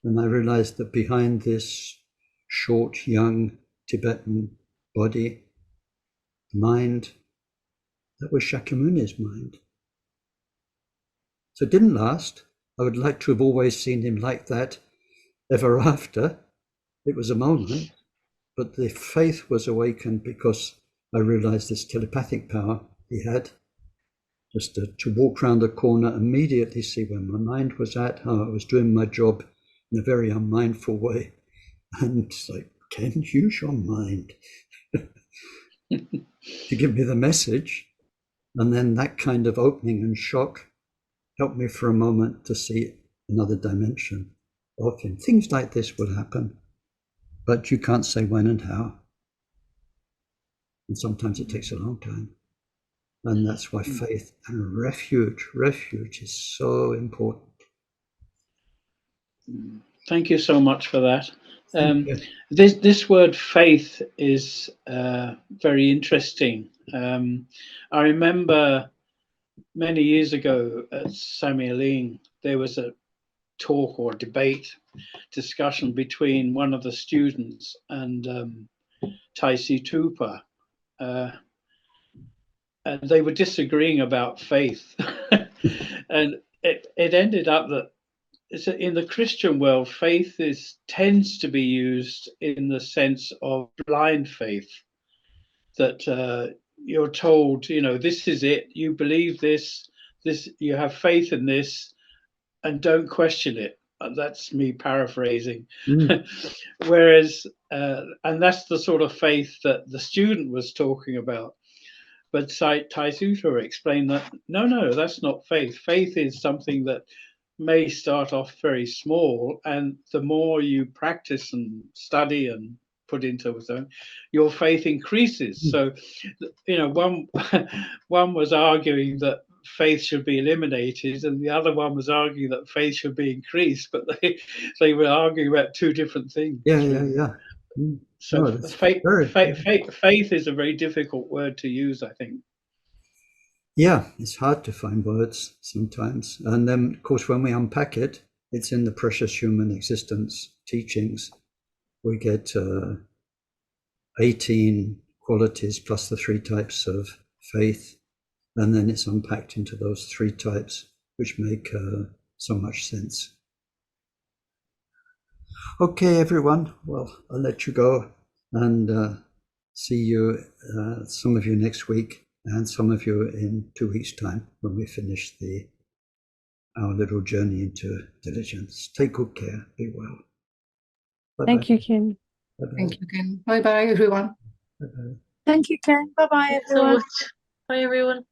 And I realized that behind this short, young Tibetan body, mind, that was Shakyamuni's mind. So it didn't last. I would like to have always seen him like that ever after. It was a moment, but the faith was awakened because I realized this telepathic power he had. Just to walk around the corner, immediately see where my mind was at, how I was doing my job in a very unmindful way. And it's like, Ken, use your mind to give me the message. And then that kind of opening and shock helped me for a moment to see another dimension of him. Things like this will happen, but you can't say when and how. And sometimes it takes a long time. And that's why faith and refuge is so important. Thank you so much for that. This word faith is very interesting. I remember many years ago at Samyeling, there was a talk or debate, discussion between one of the students and Taisi Tupa. And they were disagreeing about faith. And it ended up that in the Christian world, faith tends to be used in the sense of blind faith, that you're told, this is it, you believe this, you have faith in this, and don't question it. That's me paraphrasing. Whereas, and that's the sort of faith that the student was talking about. But Taisuta explained that, no, that's not faith. Faith is something that may start off very small, and the more you practice and study and put into it, your faith increases. So, one was arguing that faith should be eliminated, and the other one was arguing that faith should be increased, but they were arguing about two different things. Yeah. So faith is a very difficult word to use, I think. Yeah, it's hard to find words sometimes. And then, of course, when we unpack it, it's in the Precious Human Existence teachings. We get 18 qualities plus the 3 types of faith. And then it's unpacked into those 3 types, which make so much sense. Okay, everyone. Well, I'll let you go and see you, some of you next week and some of you in 2 weeks' time when we finish our little journey into diligence. Take good care. Be well. Bye-bye. Thank you, Ken. Bye-bye. Thank you, Ken. Bye bye, everyone. Bye-bye. Thank you, Ken. Bye-bye, Thanks so everyone. much. Bye, everyone.